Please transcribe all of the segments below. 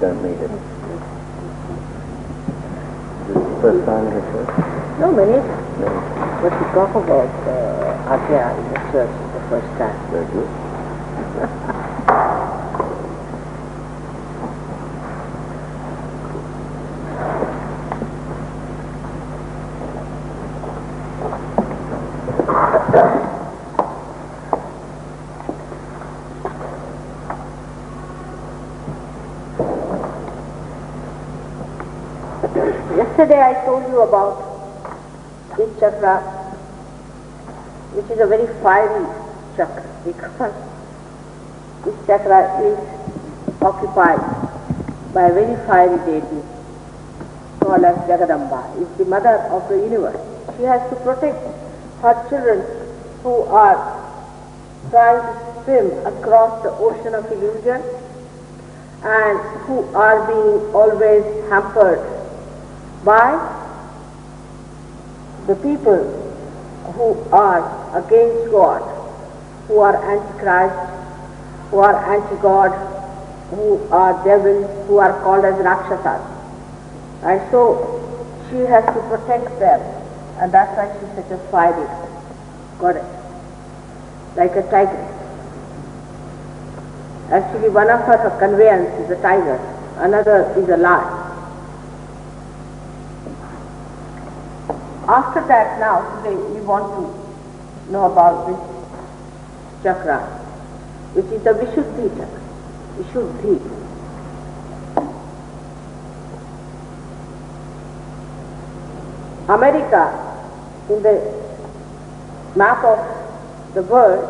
don't need it. Is this the first time in the church? No, many. No. But we talk about Agya in the church the first time. Very good. Yesterday I told you about this chakra, which is a very fiery chakra, because this chakra is occupied by a very fiery deity called as Jagadamba. It's the mother of the universe. She has to protect her children who are trying to swim across the ocean of illusion and who are being always hampered by the people who are against God, who are antichrist, who are anti-God, who are devils, who are called as Rakshasas. And so she has to protect them, and that's why she's such a fiery goddess, like a tiger. Actually, one of her conveyance is a tiger, another is a lion. After that, now today we want to know about this chakra, which is the Vishuddhi chakra. Vishuddhi. America, in the map of the world,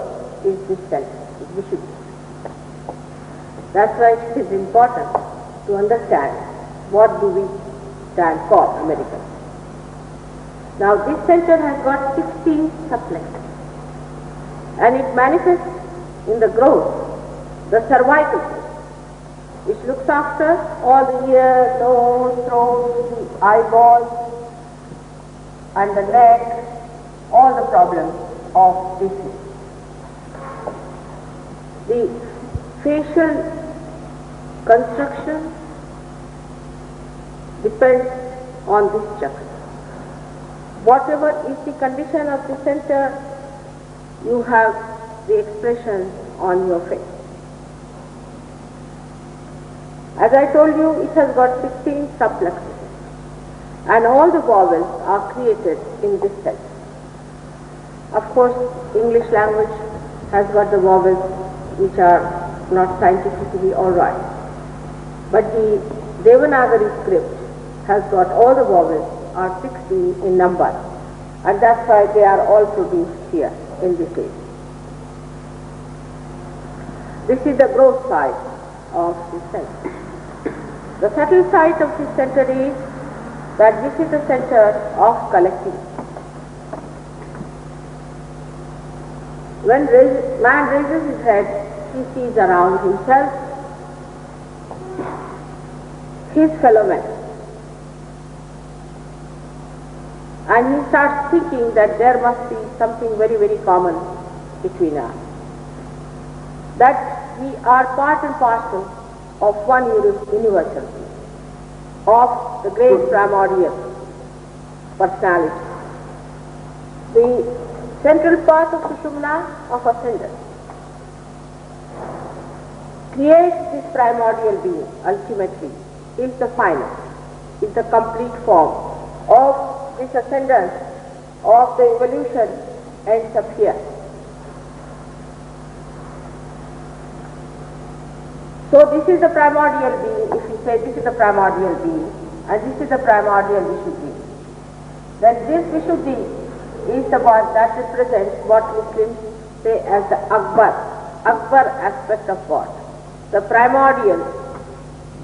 is this center, is Vishuddhi. That's why it is important to understand what do we stand for, America. Now this center has got 16 subplexes, and it manifests in the growth, the cervical plexus, which looks after all the ear, nose, throat, the eyeballs, and the neck, all the problems of this. The facial construction depends on this chakra. Whatever is the condition of the center, you have the expression on your face. As I told you, it has got 16 subplexes, and all the vowels are created in this center. Of course, English language has got the vowels which are not scientifically all right, but the Devanagari script has got all the vowels are 16 in number, and that's why they are all produced here in this age. This is the growth side of the center. The subtle side of this center is that this is the center of collecting. When man raises his head, he sees around himself his fellow men. And he starts thinking that there must be something very, very common between us. That we are part and parcel of one universal, of the great primordial personality. The central part of Sushumna of ascendance creates this primordial being, ultimately, is the final, is the complete form of this ascendance of the evolution ends up here. So this is the primordial being. If you say this is the primordial being and this is the primordial Vishuddhi, then this Vishuddhi is the one that represents what Muslims say as the Akbar aspect of God, the primordial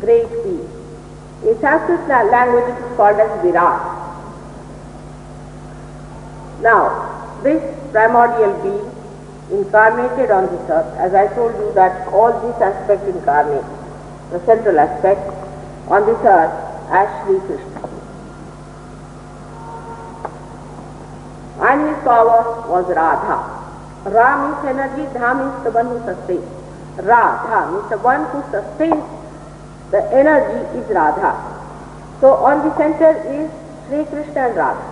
great being. In Sanskrit language it is called as Virat. Now, this primordial being incarnated on this earth, as I told you that all these aspects incarnate, the central aspect on this earth as Sri Krishna. And his power was Radha. Ra means energy, Dha means the one who sustains. Radha means the one who sustains the energy is Radha. So on the center is Sri Krishna and Radha.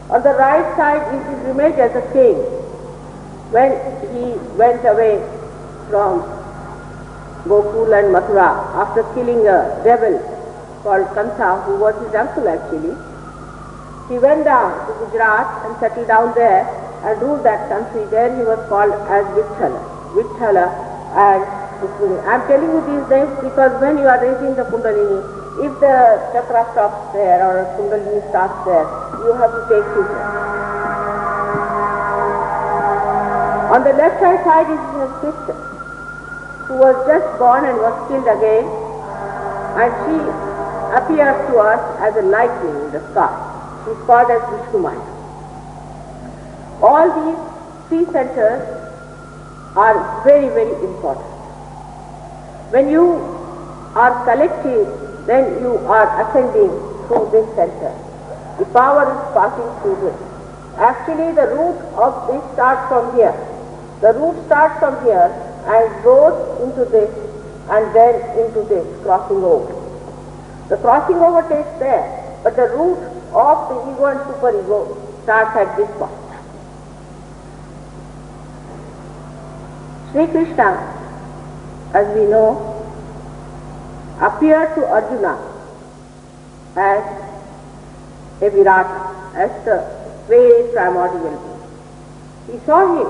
On the right side is his image as a king when he went away from Gokul and Mathura after killing a rebel called Kansa, who was his uncle actually. He went down to Gujarat and settled down there and ruled that country. There he was called as Vithala and Rukmini. I am telling you these names because when you are raising the Kundalini, if the chakra stops there or Kundalini starts there, you have to take his name. On the left hand side is his sister, who was just born and was killed again, and she appears to us as a lightning in the sky. She is called as Vishnu Maya. All these three centers are very, very important. When you are collective, then you are ascending through this center. The power is passing through this. Actually, the root of this starts from here. The root starts from here and goes into this and then into this, crossing over. The crossing over takes there, but the root of the ego and superego starts at this point. Sri Krishna, as we know, appeared to Arjuna as a Virata, as the very primordial being. He saw him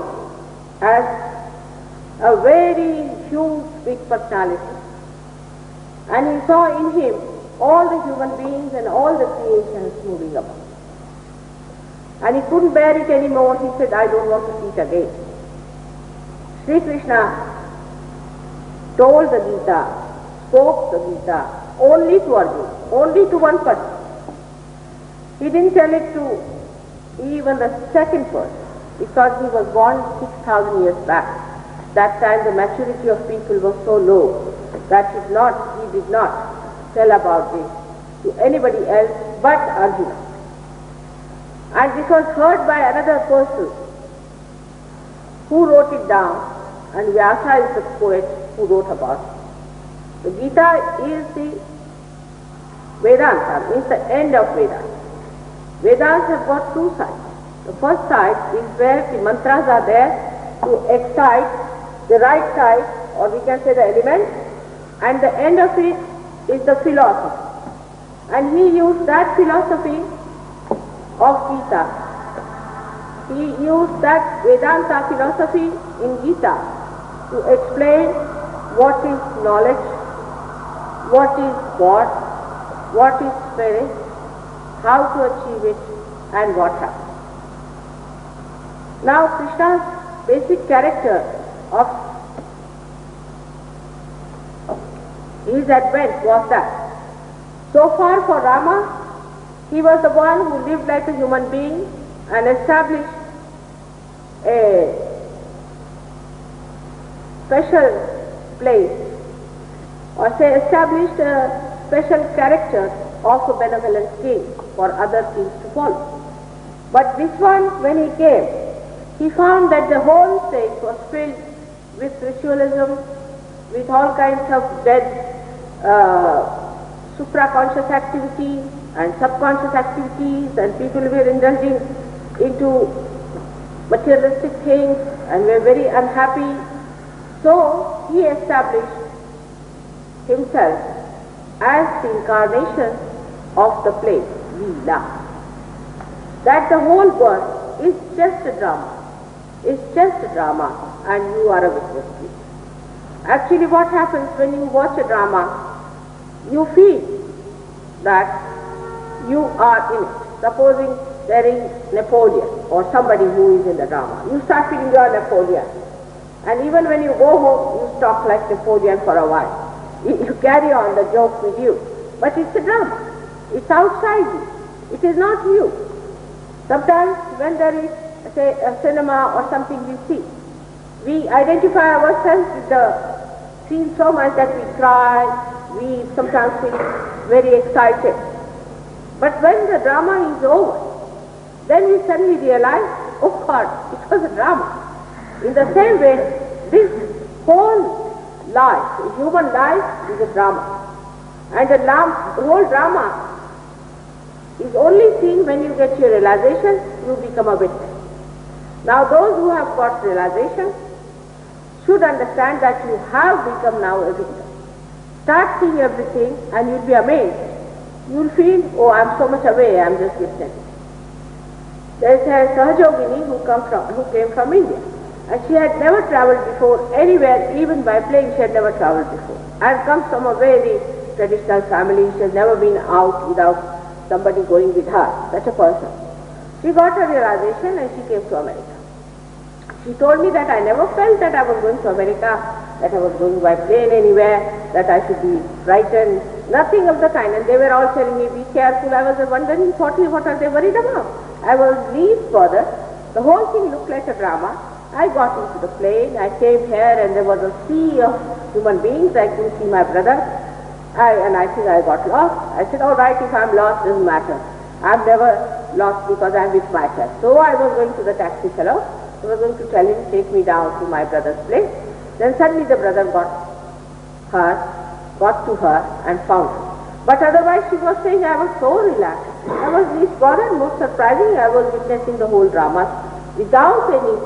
as a very huge, big personality, and he saw in him all the human beings and all the creations moving about. And he couldn't bear it anymore. He said, I don't want to see it again. Sri Krishna told the Gita, spoke the Gita only to Arjuna, only to one person. He didn't tell it to even the second person because he was born 6,000 years back. That time the maturity of people was so low that he did not tell about this to anybody else but Arjuna. And this was heard by another person who wrote it down, and Vyasa is the poet who wrote about it. The Gita is the Vedanta, means the end of Vedanta. Vedas have got two sides. The first side is where the mantras are there to excite the right side, or we can say the element, and the end of it is the philosophy. And he used that philosophy of Gita. He used that Vedanta philosophy in Gita to explain what is knowledge, what is God, what is spirit, how to achieve it, and what happens. Now Krishna's basic character of his advent was that so far for Rama, he was the one who lived like a human being and established a special place, or say established a special character of a benevolent king for other kings to follow. But this one, when he came, he found that the whole state was filled with ritualism, with all kinds of dead supraconscious activities and subconscious activities, and people were indulging into materialistic things and were very unhappy. So he established himself as the incarnation of the play, Leela. That the whole world is just a drama. It's just a drama, and you are a witness to it. Actually, what happens when you watch a drama, you feel that you are in it. Supposing there is Napoleon or somebody who is in the drama, you start feeling you are Napoleon. And even when you go home, you talk like Napoleon for a while. You carry on the joke with you. But it's a drama. It's outside you. It is not you. Sometimes when there is, say, a cinema or something we see, we identify ourselves with the scene so much that we cry, we sometimes feel very excited. But when the drama is over, then we suddenly realize, oh God, it was a drama. In the same way, this whole life, human life is a drama. And the whole drama is only seen when you get your realization, you become a witness. Now those who have got realization should understand that you have become now a victim. Start seeing everything and you'll be amazed. You'll feel, oh, I'm so much away, I'm just listening. There is a Sahajogini who came from India. And she had never traveled before anywhere, even by plane she had never traveled before. And comes from a very traditional family, she has never been out without somebody going with her, such a person. She got her realization and she came to America. She told me that I never felt that I was going to America, that I was going by plane anywhere, that I should be frightened, nothing of the kind. And they were all telling me, be careful. I was wondering, what are they worried about? I was least bothered. The whole thing looked like a drama. I got into the plane, I came here and there was a sea of human beings. I couldn't see my brother. I think I got lost. I said, all right, if I'm lost, doesn't matter. I'm never lost because I'm with myself. So I was going to the taxi fellow. I was going to tell him, take me down to my brother's place. Then suddenly the brother got to her and found her. But otherwise she was saying, I was so relaxed. I was least bothered. Most surprising, I was witnessing the whole drama without any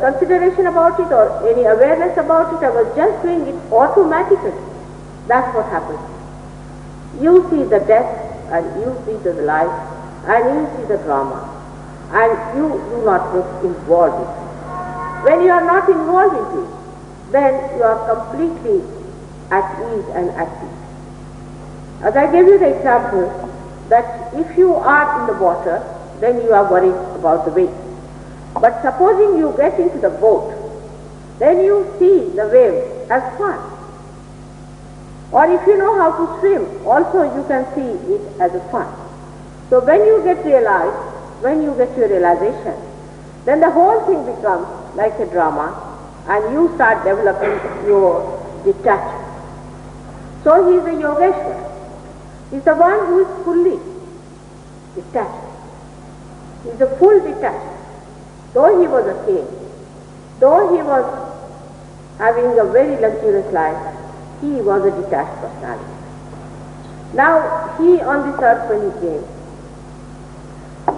consideration about it or any awareness about it. I was just doing it automatically. That's what happened. You see the death and you see the life and you see the drama and you do not get involved in it. When you are not involved in it, then you are completely at ease and at peace. As I gave you the example that if you are in the water, then you are worried about the waves. But supposing you get into the boat, then you see the waves as fun. Or if you know how to swim, also you can see it as a fun. So when you get realized, when you get your realization, then the whole thing becomes like a drama and you start developing your detachment. So he is a Yogeshwar. He is the one who is fully detached. He is a full detachment. Though he was a king, though he was having a very luxurious life, he was a detached personality. Now, he on this earth when he came,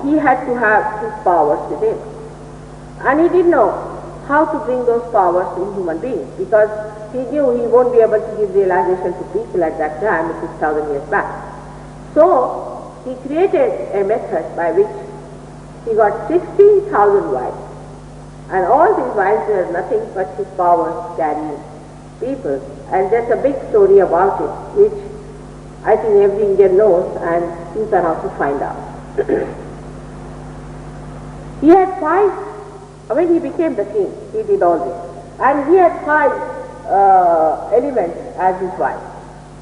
he had to have his powers with him. And he didn't know how to bring those powers in human beings because he knew he won't be able to give realization to people at that time, 6,000 years back. So, he created a method by which he got 16,000 wives. And all these wives were nothing but his powers carrying people. And there's a big story about it, which I think every Indian knows and you can also find out. He had when he became the king, he did all this. And he had 5 elements as his wives.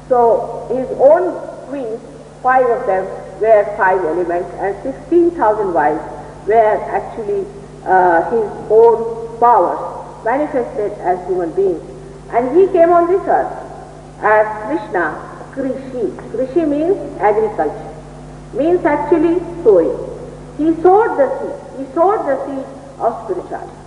So his own queens, 5 of them were 5 elements and 16,000 wives were actually his own powers manifested as human beings. And he came on this earth as Krishna, Krishi. Krishi means agriculture, means actually sowing. He sowed the seed. He sowed the seed of spirituality.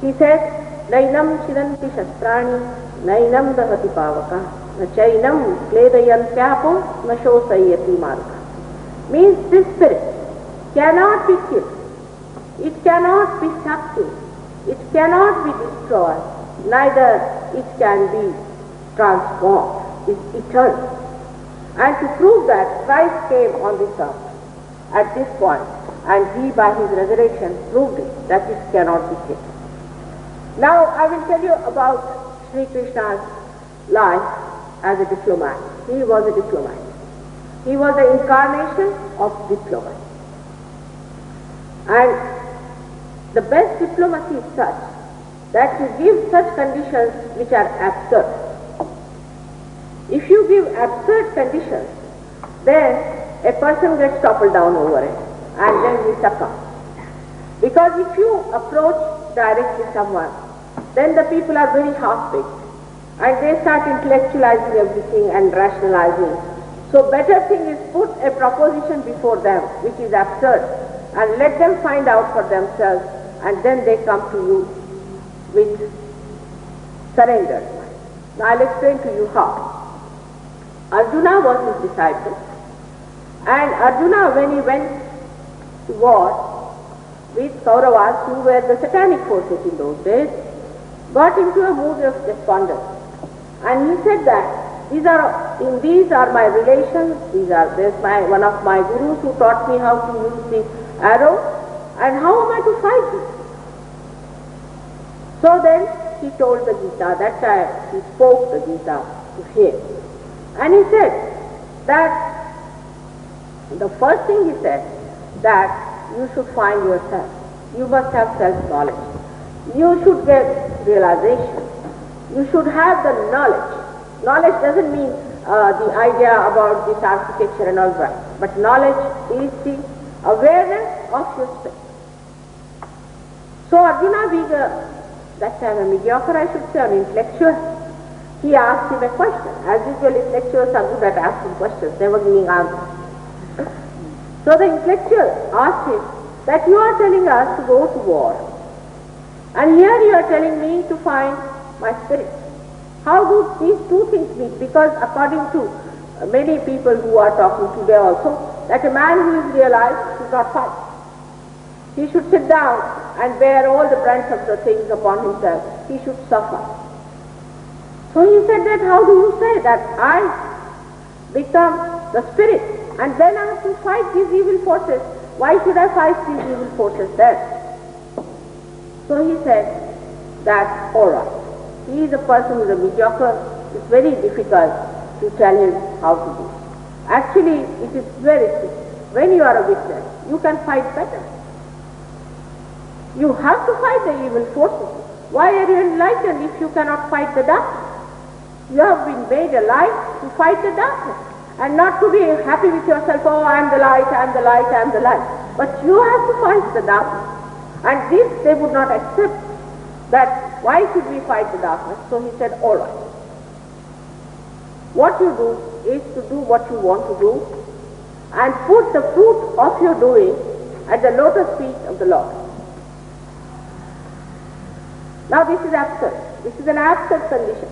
He said, Nainam Shiranti Shastrani, Nainam Dahati Pavaka, Nachainam Kledayantyapo, Nashosayati Marga. Means this spirit cannot be killed. It cannot be sucked in. It cannot be destroyed. Neither it can be transformed. It's eternal. And to prove that, Christ came on this earth at this point, and he by his resurrection proved it, that it cannot be killed. Now I will tell you about Sri Krishna's life as a diplomat. He was a diplomat. He was the incarnation of diplomacy. And the best diplomacy is such that you give such conditions which are absurd. If you give absurd conditions, then a person gets toppled down over it and then he succumbs. Because if you approach directly someone, then the people are very half-baked and they start intellectualizing everything and rationalizing. So better thing is put a proposition before them which is absurd and let them find out for themselves, and then they come to you with surrendered mind. Now I'll explain to you how. Arjuna was his disciple, and Arjuna, when he went to war with Kauravas, who were the satanic forces in those days, got into a mood of despondency. And he said that these are my relations, there's one of my gurus who taught me how to use the arrow, and how am I to fight this? So then he told the Gita, that time he spoke the Gita to him. And he said that the first thing he said, that you should find yourself. You must have self-knowledge. You should get realization. You should have the knowledge. Knowledge doesn't mean the idea about this architecture and all that, but knowledge is the awareness of your spirit. So Arjuna, being that time a mediocre, I should say, an intellectual, he asked him a question. As usual, intellectuals are good at asking questions, never giving answers. So the intellectual asked him that you are telling us to go to war, and here you are telling me to find my spirit. How do these two things meet? Because according to many people who are talking today also, that a man who is realized should not fight. He should sit down and bear all the brunt of the things upon himself. He should suffer. So he said that, how do you say that I become the spirit and then I have to fight these evil forces? Why should I fight these evil forces then? So he said that, all right, he is a person who is a mediocre. It's very difficult to tell him how to do. Actually, it is very simple. When you are a witness, you can fight better. You have to fight the evil forces. Why are you enlightened if you cannot fight the darkness? You have been made alive to fight the darkness, and not to be happy with yourself, oh, I am the light, I am the light, I am the light. But you have to fight the darkness. And this they would not accept, that why should we fight the darkness? So he said, all right. What you do is to do what you want to do and put the fruit of your doing at the lotus feet of the Lord. Now this is absurd. This is an absurd condition.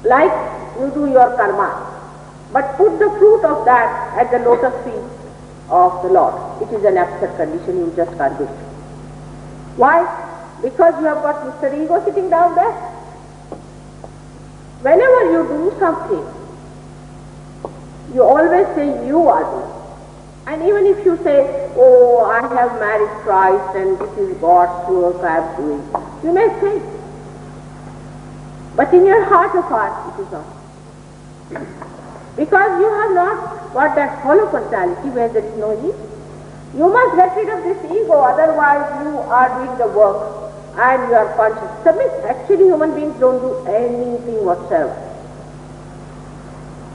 Like you do your karma, but put the fruit of that at the lotus feet of the Lord. It is an absurd condition, you just can't do it. Why? Because you have got Mr. Ego sitting down there. Whenever you do something, you always say you are doing. And even if you say, oh, I have married Christ and this is God's work I am doing, you may say. But in your heart of hearts, it is not. Because you have not got that hollow personality where there is no ego. You must get rid of this ego, otherwise you are doing the work and you are conscious. It's a myth. Actually, human beings don't do anything whatsoever.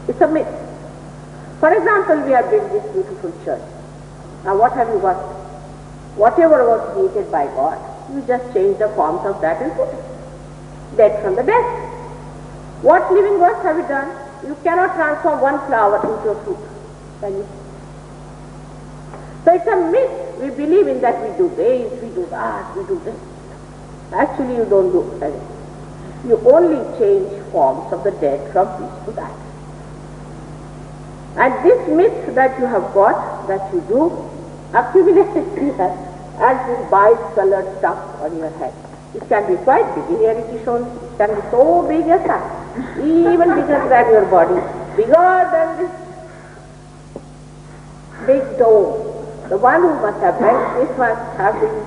It's a myth. For example, we are built this beautiful church. Now what have you got? Whatever was created by God, you just change the forms of that and put it. Dead from the dead. What living works have you done? You cannot transform one flower into a fruit. Can you? So it's a myth. We believe in that we do this, we do that, we do this. Actually, you don't do anything. You only change forms of the dead from this to that. And this myth that you have got, that you do, accumulated here as this bice-colored stuff on your head. It can be quite big. Here it is shown, it can be so big as that, even bigger than your body, bigger than this big dome. The one who must have built this must have been,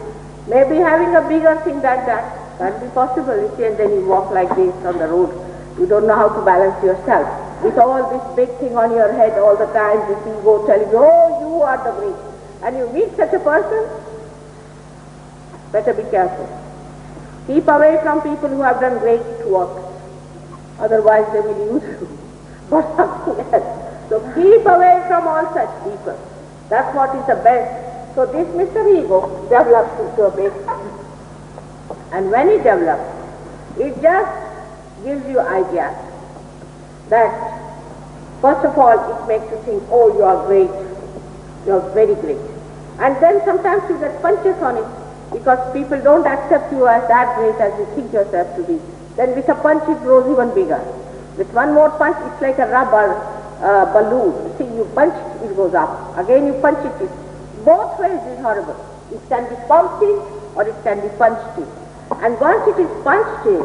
maybe having a bigger thing than that. Can be possible. You see, and then you walk like this on the road. You don't know how to balance yourself. With all this big thing on your head all the time, this ego telling you, oh, you are the great. And you meet such a person, better be careful. Keep away from people who have done great work. Otherwise they will use you for something else. So keep away from all such people. That's what is the best. So this Mr. Ego develops into a big. And when it develops, it just gives you ideas that, first of all, it makes you think, oh, you are great. You are very great. And then sometimes you get punches on it because people don't accept you as that great as you think yourself to be. Then with a punch it grows even bigger. With one more punch it's like a rubber balloon. See, you punch it goes up. Again you punch it. Both ways is horrible. It can be pumped in or it can be punched in. And once it is punched in,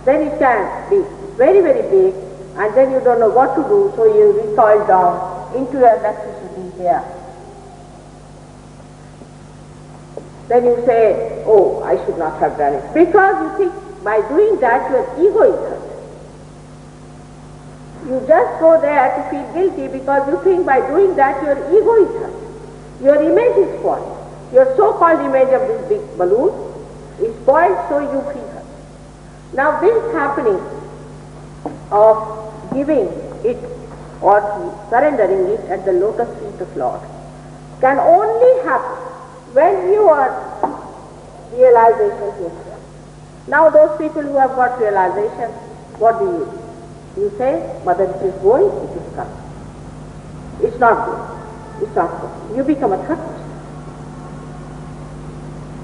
then it can be very, very big, and then you don't know what to do, so you recoil down into your electricity here. Then you say, oh, I should not have done it. Because you think by doing that your ego is hurt. You just go there to feel guilty because you think by doing that your ego is hurt. Your image is spoiled. Your so-called image of this big balloon is spoiled, so you feel hurt. Now this happening of giving it or surrendering it at the lotus feet of Lord can only happen when you are realization yourself. Now those people who have got realization, what do? You say, Mother, it is going, it is coming. It's not good. It's not good. You become a third person.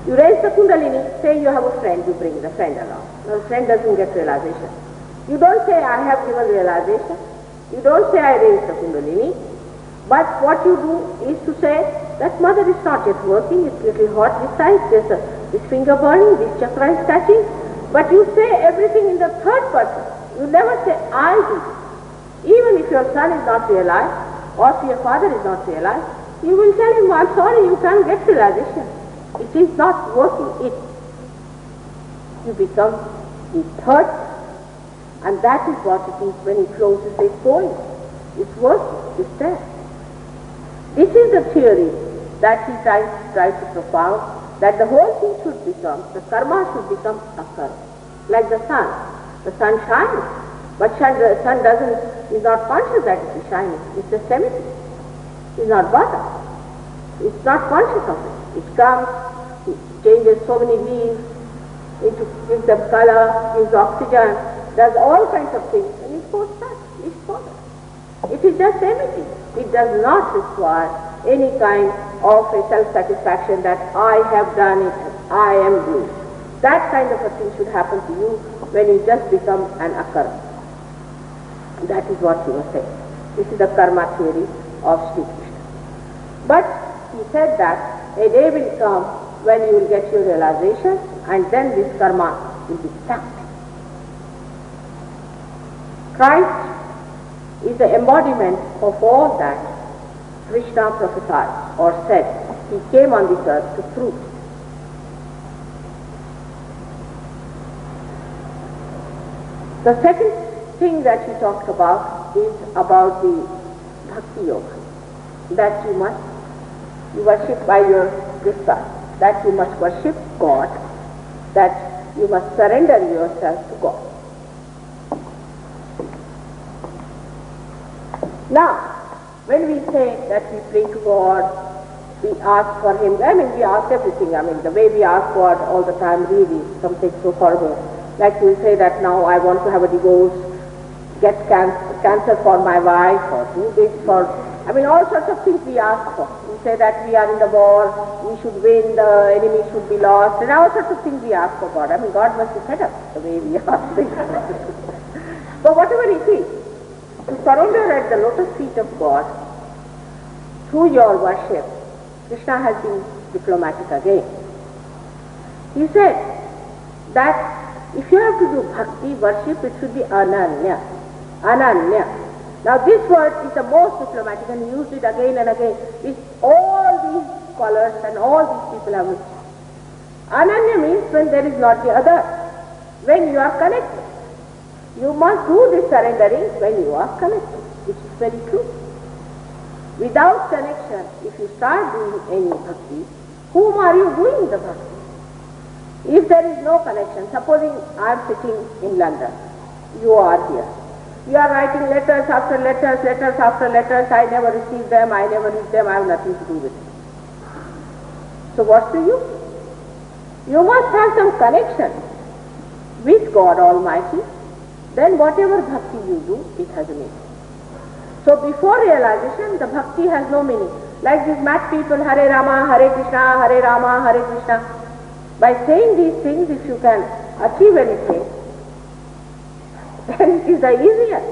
You raise the Kundalini, say you have a friend, you bring the friend along. Now the friend doesn't get realization. You don't say, I have given realization. You don't say, I raised the Kundalini. But what you do is to say, that Mother is not yet working, it's little hot this side, there's this finger burning, this chakra is touching. But you say everything in the third person. You never say, I do. Even if your son is not realized, or if your father is not realized, you will tell him, I'm sorry, you can't get realization. It is not working. You become the third, and that is what it is when he closes it going. It's working, it's there. This is the theory that he tries to propound, that the whole thing should become, the karma should become a karma. Like the sun. The sun shines, but the sun is not conscious that it is shining. It's just empty. It's not bothered. It's not conscious of it. It comes, it changes so many leaves, it gives them color, gives oxygen, does all kinds of things, and it goes back. It's bothered. It is just empty. It does not require any kind of a self-satisfaction that I have done it, I am doing. That kind of a thing should happen to you when you just become an akarma. That is what he was saying. This is the karma theory of Sri Krishna. But he said that a day will come when you will get your realization, and then this karma will be stopped. Christ is the embodiment of all that Krishna prophesied or said. He came on this earth to prove it. The second thing that he talked about is about the Bhakti Yoga, that you worship by your desire, that you must worship God, that you must surrender yourself to God. Now, when we say that we pray to God, we ask for Him, we ask everything, the way we ask God all the time really, something so horrible. Like we say that now I want to have a divorce, get cancer for my wife, or do this for, all sorts of things we ask for. We say that we are in the war, we should win, the enemy should be lost, and all sorts of things we ask for God. God must be fed up the way we ask things. But whatever it is, to surrender at the lotus feet of God, through your worship, Krishna has been diplomatic again. He said that if you have to do bhakti worship, it should be ananya. Ananya. Now this word is the most diplomatic, and he used it again and again. It's all these scholars and all these people have used. Ananya means when there is not the other, when you are connected. You must do this surrendering when you are connected, which is very true. Without connection, if you start doing any bhakti, whom are you doing the bhakti? If there is no connection, supposing I am sitting in London, you are here. You are writing letters after letters, letters after letters, I never receive them, I never read them, I have nothing to do with it. So what's the use? You must have some connection with God Almighty, then whatever bhakti you do, it has a meaning. So before realization, the bhakti has no meaning. Like these mad people, Hare Rama, Hare Krishna, Hare Rama, Hare Krishna. By saying these things, if you can achieve anything, then it is the easier.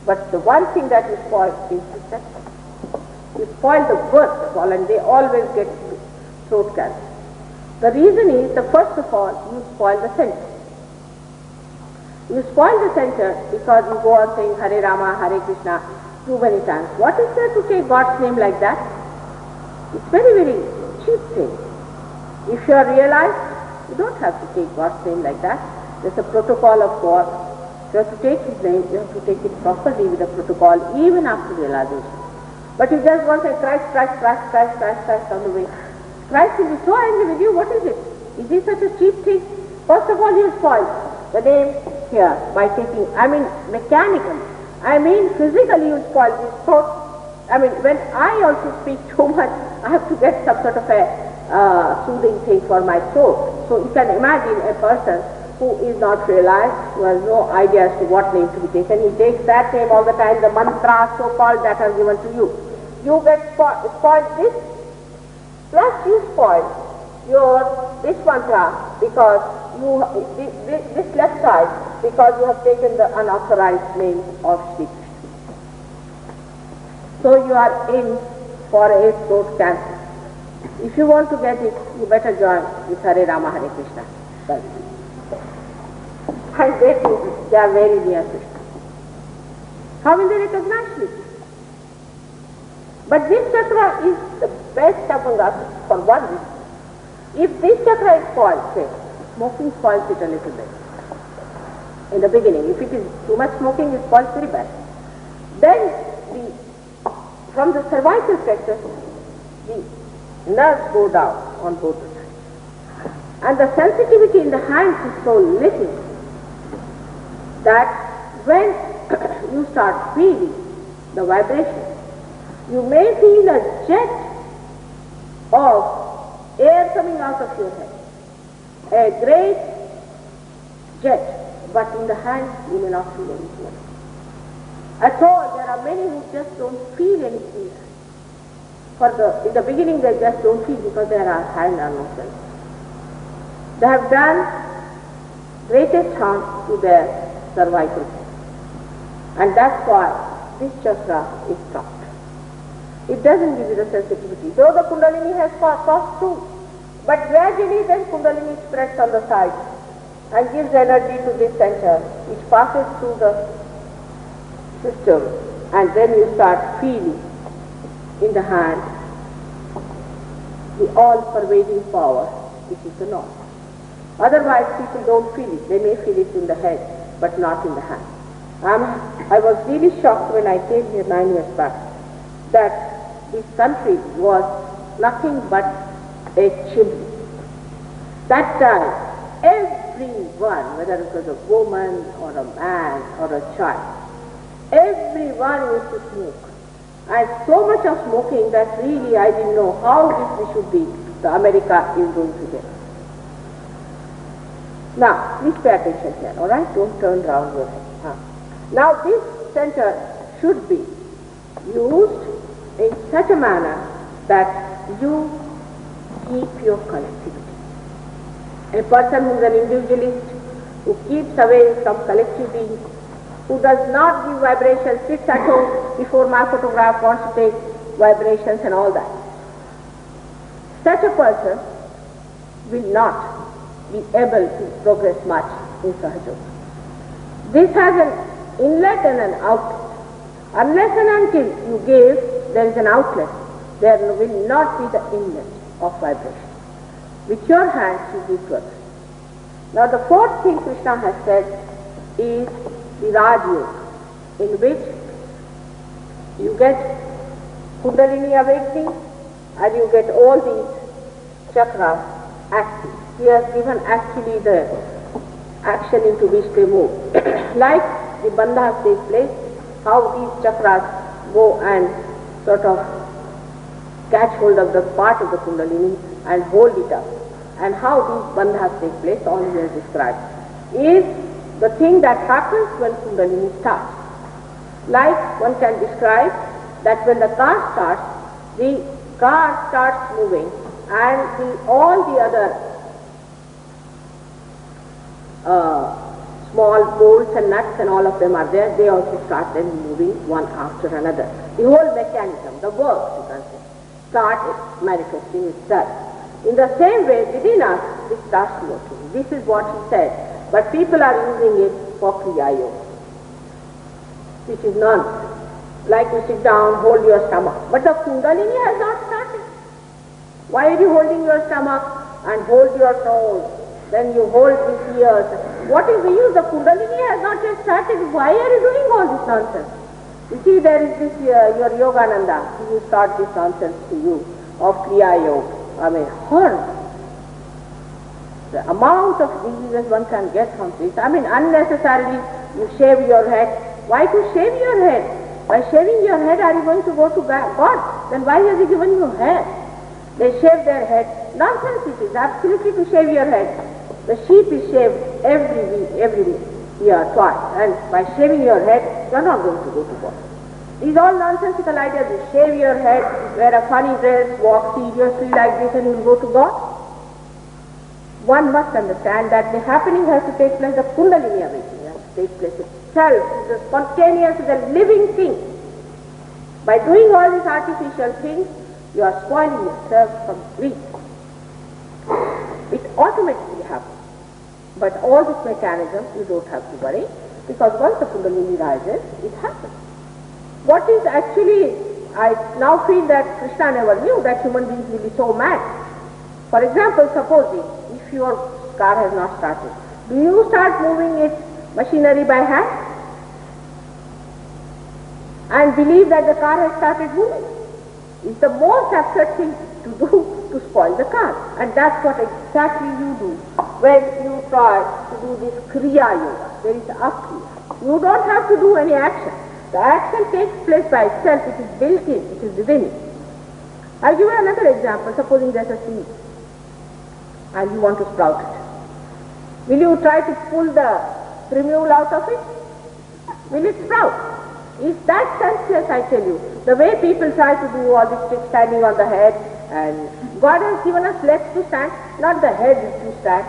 But the one thing that you spoil is deception. You spoil the worst of all, and they always get throat cancer. The reason is, first of all, you spoil the center. You spoil the center because you go on saying Hare Rama, Hare Krishna too many times. What is there to take God's name like that? It's very, very cheap thing. If you are realized, you don't have to take God's name like that. There's a protocol of God. If you have to take His name, you have to take it properly with a protocol, even after realization. But you just want to say Christ, Christ, Christ, Christ, Christ, Christ on the way. Christ will be so angry with you. What is it? Is this such a cheap thing? First of all, you spoil the name here by taking, mechanically. Physically you spoil this throat. When I also speak too much, I have to get some sort of a soothing thing for my throat. So you can imagine a person who is not realized, who has no idea as to what name to be taken. He takes that name all the time, the mantra so-called that are given to you. You get spoiled this, plus you spoil this mantra because this left side, because you have taken the unauthorized name of Shri Krishna. So you are in for a throat cancer. If you want to get it, you better join with Hare Rama, Hare Krishna. And they are very near Krishna. How will they recognize Shri Krishna? But this chakra is the best among us for one reason. If this chakra is spoiled, say, smoking spoils it a little bit. In the beginning, if it is too much smoking, it spoils very bad. Then from the cervical plexus, the nerves go down on both the sides. And the sensitivity in the hands is so little that when you start feeling the vibration, you may feel a jet of air coming out of your head. A great jet, but in the hand you may not feel anything. At all, there are many who just don't feel anything. In the beginning they just don't feel because their hand are no sense. They have done greatest harm to their cervical. And that's why this chakra is stopped. It doesn't give you the sensitivity. Though the Kundalini has passed through, but gradually then Kundalini spreads on the side and gives energy to this center, which passes through the system, and then you start feeling in the hand the all-pervading power, which is the Lord. Otherwise people don't feel it. They may feel it in the head, but not in the hand. I was really shocked when I came here 9 years back that this country was nothing but a chimney. That time, everyone, whether it was a woman or a man or a child, everyone used to smoke. And so much of smoking that really I didn't know how this should be. America is going to get. Now, please pay attention here, all right? Don't turn around your head. Now, this center should be used in such a manner that you keep your collectivity. A person who is an individualist, who keeps away from collective beings, who does not give vibrations, sits at home before my photograph, wants to take vibrations and all that. Such a person will not be able to progress much in Sahaja Yoga. This has an inlet and an outlet. Unless and until you give, there is an outlet. There will not be the inlet of vibration. With your hands you give to others. Now the fourth thing Krishna has said is the Raj Yoga, in which you get Kundalini awakening and you get all these chakras active. He has given actually the action into which they move. Like the bandhas take place, how these chakras go and sort of catch hold of the part of the Kundalini and hold it up. And how these bandhas take place, all he has described, is the thing that happens when Kundalini starts. Like one can describe that when the car starts, the car starts moving and all the other small bolts and nuts and all of them are there, they also start then moving one after another. The whole mechanism, the works, you can say, start manifesting itself. In the same way, within us, it starts working. This is what he said. But people are using it for Kriya Yoga, which is nonsense. Like you sit down, hold your stomach. But the Kundalini has not started. Why are you holding your stomach and hold your nose? Then you hold the ears. What is the use? The Kundalini has not yet started. Why are you doing all this nonsense? You see, there is this, your Yogananda, he will start this nonsense to you of Kriya Yoga. I mean, horrible. The amount of diseases one can get from this. I mean, unnecessarily you shave your head. Why to shave your head? By shaving your head, are you going to go to God? Then why has he given you hair? They shave their head. Nonsense it is, absolutely to shave your head. The sheep is shaved every year, twice. And by shaving your head, you are not going to go to God. These are all nonsensical ideas. You shave your head, wear a funny dress, walk seriously like this and you will go to God. One must understand that the happening has to take place, the Kundalini awakening has to take place itself. It is a spontaneous, it is a living thing. By doing all these artificial things, you are spoiling yourself from grief. It automatically happens. But all this mechanism, you don't have to worry, because once the Kundalini rises, it happens. What is actually, I now feel that Krishna never knew that human beings will be so mad. For example, supposing if your car has not started, do you start moving its machinery by hand and believe that the car has started moving? It's the most absurd thing to do to spoil the car. And that's what exactly you do when you try to do this Kriya Yoga. There is Akriya. You don't have to do any action. The action takes place by itself. It is built in. It is within it. I'll give you another example. Supposing there's a seed and you want to sprout it. Will you try to pull the primule out of it? Will it sprout? Is that senseless, I tell you? The way people try to do all this trick standing on the head, and God has given us legs to stand, not the head to stand.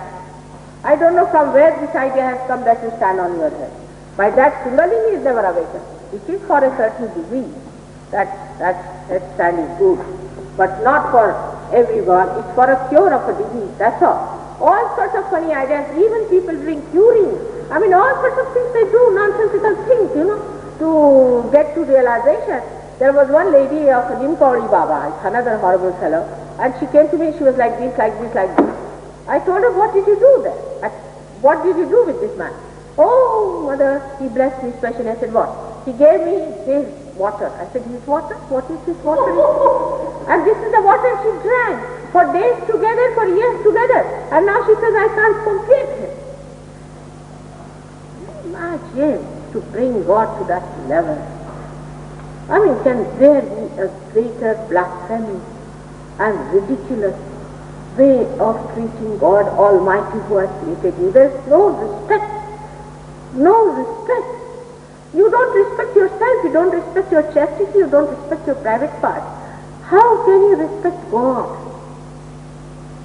I don't know from where this idea has come that you stand on your head. By that, Kundalini is never awakened. It is for a certain disease that head stand is good, but not for everyone. It's for a cure of a disease, that's all. All sorts of funny ideas, even people drink urine. I mean, all sorts of things they do, nonsensical things, to get to realization. There was one lady of Nimkauri Baba, another horrible fellow, and she came to me, she was like this, like this, like this. I told her, what did you do there? What did you do with this man? Oh, mother, he blessed me specially. I said, what? He gave me this water. I said, this water? What is this water? And this is the water she drank for days together, for years together. And now she says, I can't complete it. Imagine to bring God to that level. I mean, can there be a greater blasphemy and ridiculous way of treating God Almighty who has created you? There is no respect. No respect. You don't respect yourself, you don't respect your chastity, you don't respect your private part. How can you respect God?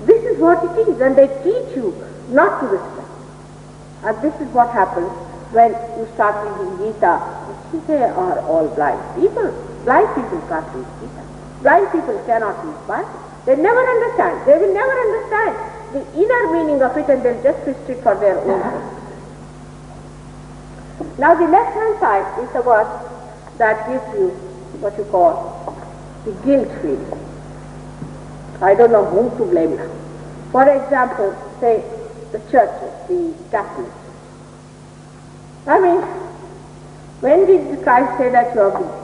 This is what it is, and they teach you not to respect. And this is what happens when you start reading Gita. They are all blind people. Blind people can't read Gita. Blind people cannot read Bible. They never understand. They will never understand the inner meaning of it, and they'll just twist it for their own sake. Now the left-hand side is the one that gives you what you call the guilt feeling. I don't know whom to blame now. For example, say the churches, the Catholics. I mean, when did Christ say that you are guilty?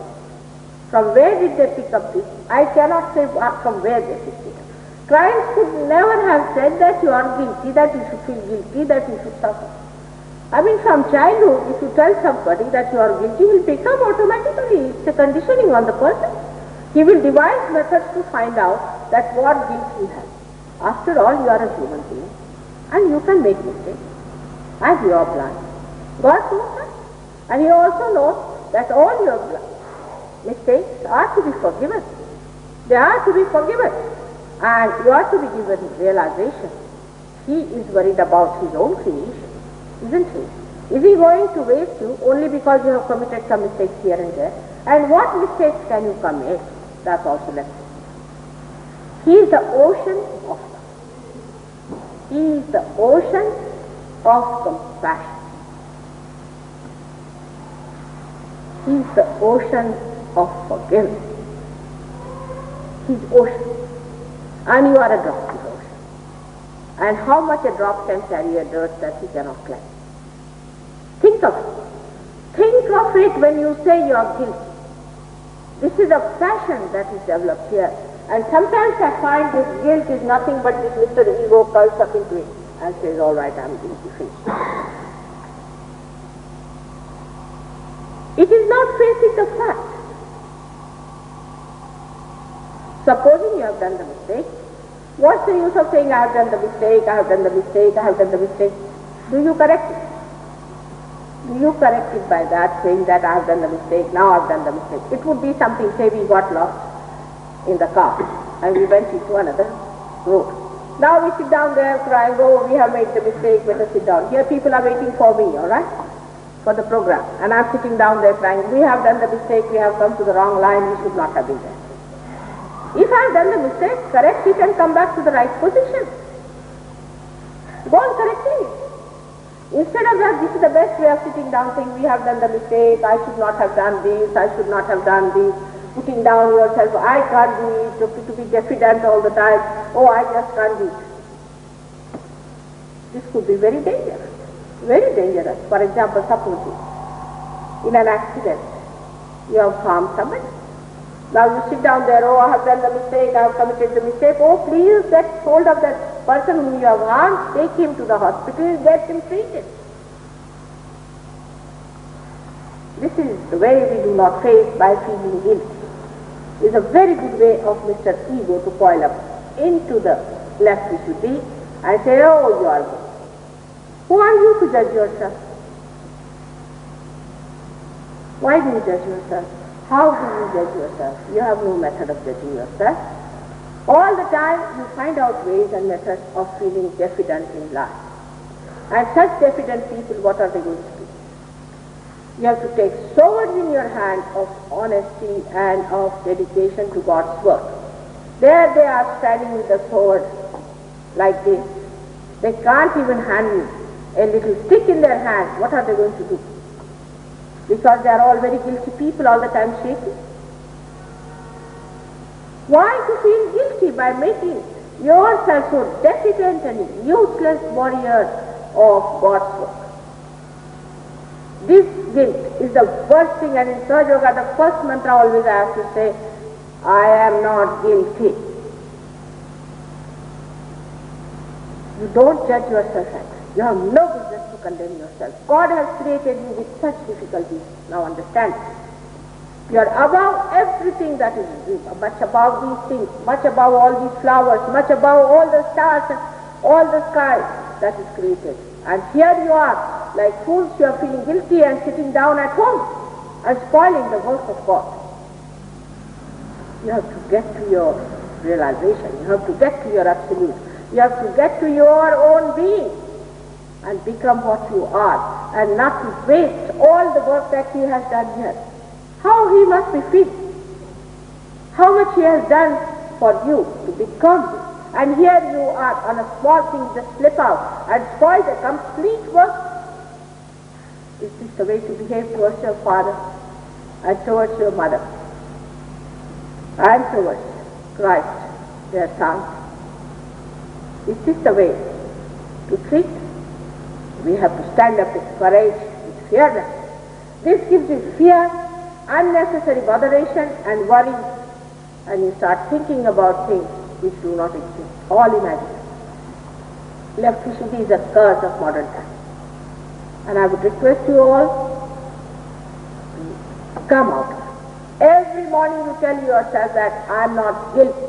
From where did they pick up this? I cannot say from where they picked it up. Christ could never have said that you are guilty, that you should feel guilty, that you should suffer. I mean, from childhood, if you tell somebody that you are guilty, he will pick up automatically. It's a conditioning on the person. He will devise methods to find out that what guilt he has. After all, you are a human being, and you can make mistakes, and you are blind. God knows that. And He also knows that all your mistakes are to be forgiven. They are to be forgiven, and you are to be given realization. He is worried about his own creation, isn't he? Is he going to waste you only because you have committed some mistakes here and there? And what mistakes can you commit? That's also left. He is the ocean of love. He is the ocean of compassion. He is the ocean of forgiveness. He is ocean. And you are a drop in the ocean. And how much a drop can carry a dirt that he cannot climb? Think of it. Think of it when you say you are guilty. This is a passion that is developed here. And sometimes I find this guilt is nothing but this Mr. Ego curls up into it and says, all right, I'm guilty, finished. It is not facing the fact. Supposing you have done the mistake, what's the use of saying, I have done the mistake, I have done the mistake, I have done the mistake? Do you correct it? Do you correct it by that, saying that I have done the mistake, now I have done the mistake? It would be something, say we got lost in the car and we went into another road. Now we sit down there crying, oh, we have made the mistake, let us sit down. Here people are waiting for me, all right, for the program. And I'm sitting down there crying, we have done the mistake, we have come to the wrong line, we should not have been there. If I have done the mistake, correct it and come back to the right position. Go on correcting it. Instead of that, this is the best way of sitting down saying, we have done the mistake, I should not have done this, I should not have done this. Putting down yourself, I can't do it, to be diffident all the time, oh, I just can't do it. This could be very dangerous, very dangerous. For example, supposing in an accident, you have harmed somebody. Now you sit down there, oh, I have done the mistake, I have committed the mistake. Oh, please get hold of that person whom you have harmed, take him to the hospital, get him treated. This is the way we do not face by feeling guilty. It is a very good way of Mr. Ego to coil up into the left we should be and say, oh, you are good. Who are you to judge yourself? Why do you judge yourself? How do you judge yourself? You have no method of judging yourself. All the time you find out ways and methods of feeling diffident in life. And such diffident people, what are they going to do? You have to take swords in your hand of honesty and of dedication to God's work. There they are standing with a sword like this. They can't even handle a little stick in their hand. What are they going to do? Because they are all very guilty people, all the time shaking. Why to feel guilty by making yourself so diffident and useless warrior of God's work? This guilt is the worst thing, and in Sahaja Yoga, the first mantra always I have to say, I am not guilty. You don't judge yourself like that. You have no business to condemn yourself. God has created you with such difficulties. Now understand. You are above everything that is much above these things, much above all these flowers, much above all the stars and all the sky that is created. And here you are, like fools, you are feeling guilty and sitting down at home and spoiling the work of God. You have to get to your realization. You have to get to your absolute. You have to get to your own being and become what you are, and not to waste all the work that He has done here. How He must be feeling. How much He has done for you to become this. And here you are on a small thing, just slip out and spoil the complete work. Is this the way to behave towards your father and towards your mother and towards Christ, their Son? Is this the way to treat? We have to stand up with courage, with fearlessness. This gives you fear, unnecessary botheration and worry, and you start thinking about things which do not exist, all imaginary. Electricity is a curse of modern times. And I would request you all, come out. Every morning you tell yourself that I am not guilty.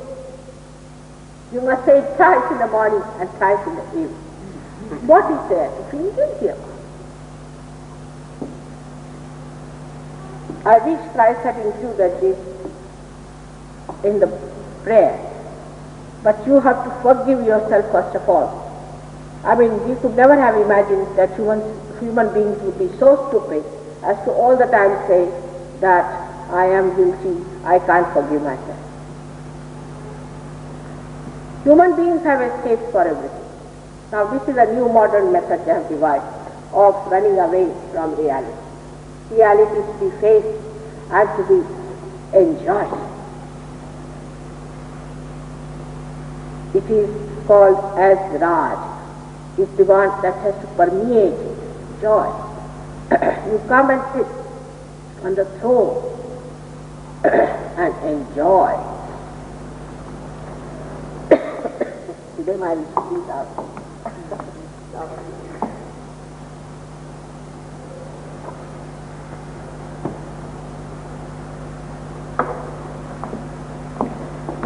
You must say it twice in the morning and twice in the evening. What is there to feel guilty about? I wish Christ had included this in the prayer. But you have to forgive yourself first of all. I mean, we could never have imagined that human beings would be so stupid as to all the time say that I am guilty, I can't forgive myself. Human beings have escapes for everything. Now this is a new modern method they have devised of running away from reality. Reality is to be faced and to be enjoyed. It is called as Raj. It's the one that has to permeate joy. You come and sit on the throne and enjoy. Today my feet are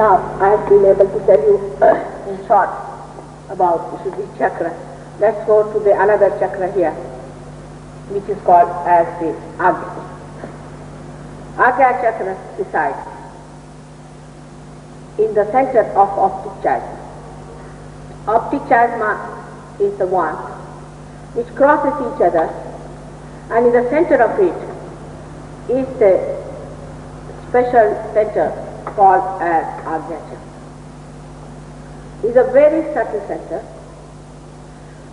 Now, I have been able to tell you in short about Vishuddhi chakra. Let's go to the another chakra here, which is called as the Agya. Agya chakra resides in the center of optic chiasma. Optic chiasma is the one which crosses each other, and in the center of it is the special center called as Agya chakra. It is a very subtle center,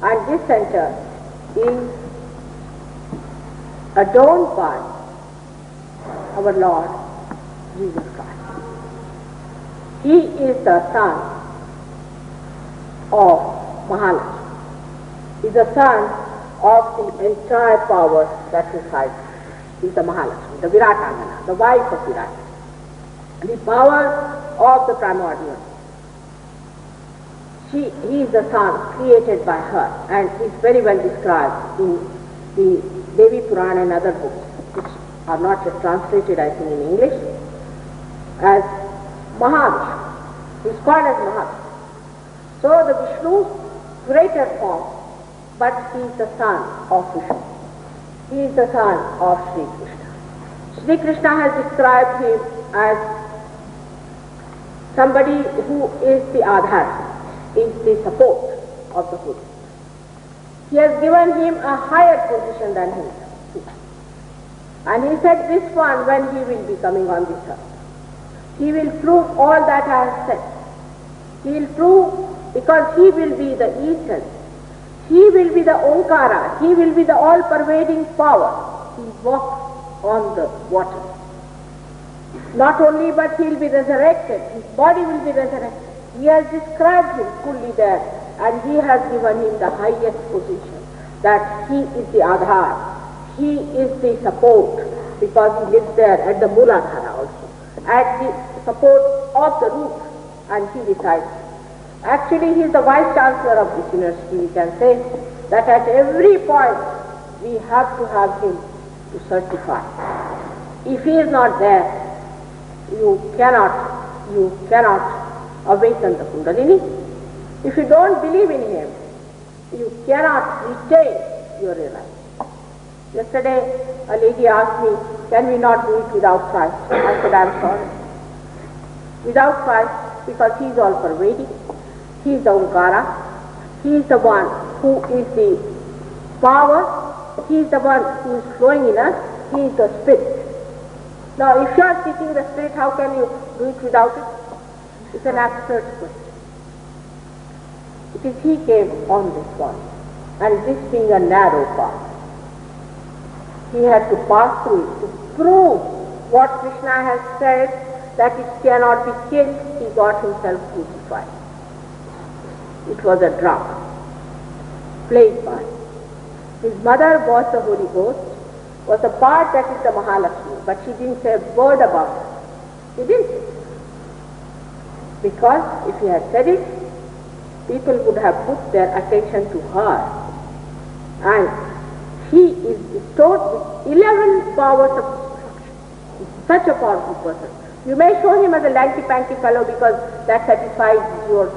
and this center is adorned by our Lord Jesus Christ. He is the son of Mahalakshmi. He is the son of the entire power that resides. He is the Mahalakshmi, the Viratangana, the wife of Virat, the power of the primordial. He is the son created by her, and is very well described in the Devi Purana and other books, which are not yet translated, I think, in English, as Mahavishnu. He is called as Mahavishnu. So the Vishnu's greater form, but he is the son of Vishnu. He is the son of Sri Krishna. Sri Krishna has described him as somebody who is the Adhar, is the support of the Buddha. He has given him a higher position than himself. And he said this one, when he will be coming on this earth, he will prove all that I have said. He will prove, because he will be the essence. He will be the Omkara. He will be the all-pervading power. He walks on the water. Not only, but he will be resurrected. His body will be resurrected. He has described him fully there, and he has given him the highest position, that he is the Adhar, he is the support, because he lives there at the Mooladhara also, at the support of the root, and he resides. Actually, he is the Vice Chancellor of this university. We can say that at every point we have to have him to certify. If he is not there, you cannot awaken the Kundalini. If you don't believe in him, you cannot retain your realization. Yesterday, a lady asked me, can we not do it without Christ? I said, I am sorry. Without Christ, because he is all pervading. He is the Omkara. He is the one who is the power. He is the one who is flowing in us. He is the Spirit. Now, if you are seeking the Spirit, how can you do it without it? It's an absurd question. It is he came on this one, and this being a narrow path, he had to pass through it to prove what Krishna has said, that it cannot be killed. He got himself crucified. It was a drama played by. His mother was the Holy Ghost, was a part that is the Mahalakshmi, but she didn't say a word about it. He didn't say it. Because if he had said it, people would have put their attention to her. And he is bestowed with 11 powers of destruction. He's such a powerful person. You may show him as a lanky-panky fellow because that satisfies your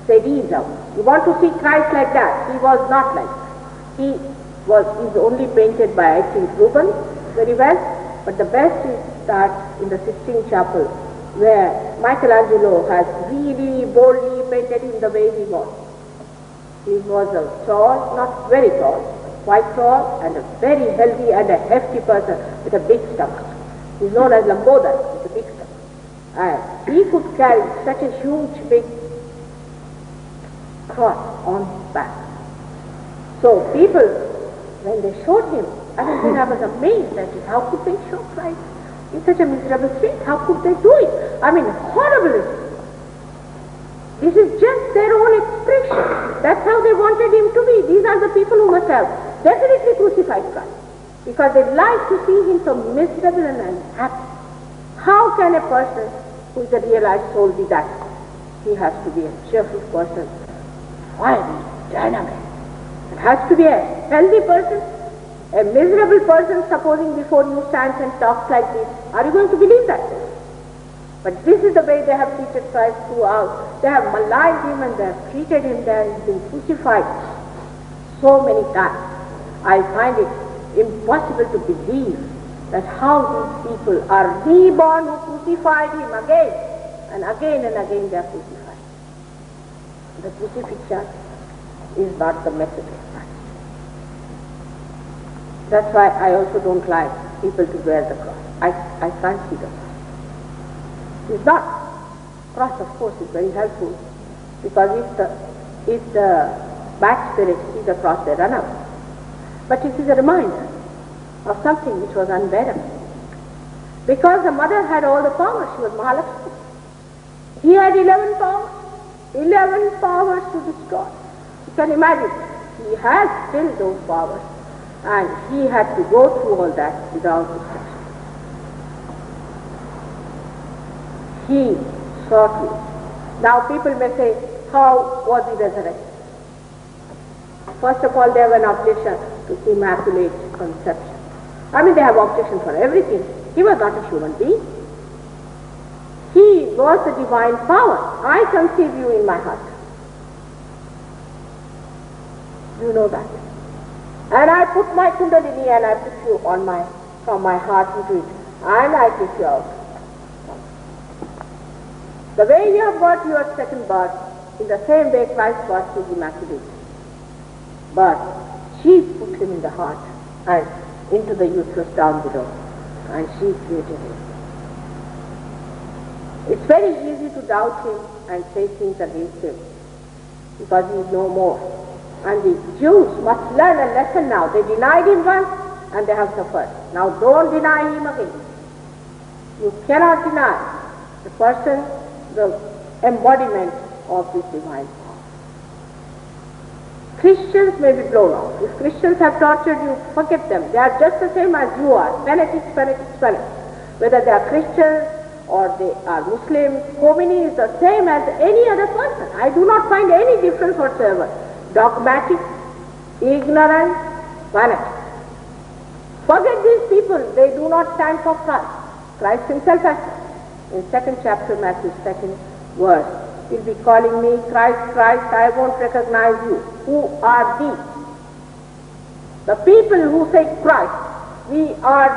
sadism. You want to see Christ like that. He was not like that. He is only painted by, I think, Rubens very well. But the best is that in the Sistine Chapel, where Michelangelo has really boldly painted him the way he was. He was a tall, not very tall, quite tall and a very healthy and a hefty person with a big stomach. He is known as Lambodar, with a big stomach. And he could carry such a huge, big cross on his back. So people, when they showed him, I was amazed at it. How could they show Christ in such a miserable state? How could they do it? I mean, horrible it is. This is just their own expression. That's how they wanted him to be. These are the people who must have definitely crucified Christ, because they like to see him so miserable and unhappy. How can a person who is a realized soul be that? He has to be a cheerful person, fiery, dynamic. It has to be a healthy person. A miserable person, supposing before you stands and talks like this, are you going to believe that? But this is the way they have treated Christ throughout. They have maligned him and they have treated him there. He has been crucified so many times. I find it impossible to believe that how these people are reborn who crucified him again and again and again. They are crucified. The crucifixion is not the message of Christ. That's why I also don't like people to wear the cross. I can't see the cross. It's not. Cross, of course, is very helpful, because if the bad spirits see the cross, they run away. But it is a reminder of something which was unbearable. Because the mother had all the power, she was Mahalakshmi. He had 11 powers, 11 powers to destroy. You can imagine, he had still those powers, and he had to go through all that without destruction. He sought you. Now people may say, how was he resurrected? First of all, they have an objection to immaculate conception. I mean, they have objection for everything. He was not a human being. He was the divine power. I conceive you in my heart. You know that. And I put my kundalini and I put you from my heart into it. And I take you out. The way you have got your second birth, in the same way Christ got his immaculate birth. She put him in the heart and into the uterus down below, and she created him. It's very easy to doubt him and say things against him, because he is no more. And the Jews must learn a lesson now. They denied him once and they have suffered. Now don't deny him again. You cannot deny the person, the embodiment of this divine power. Christians may be blown off. If Christians have tortured you, forget them. They are just the same as you are. Fanatics. Whether they are Christians or they are Muslims, Khomeini is the same as any other person. I do not find any difference whatsoever. Dogmatic, ignorant, fanatic. Forget these people. They do not stand for Christ. Christ himself has said in 2nd chapter, Matthew 2nd verse, he'll be calling me, Christ, Christ, I won't recognize you. Who are these? The people who say Christ, we are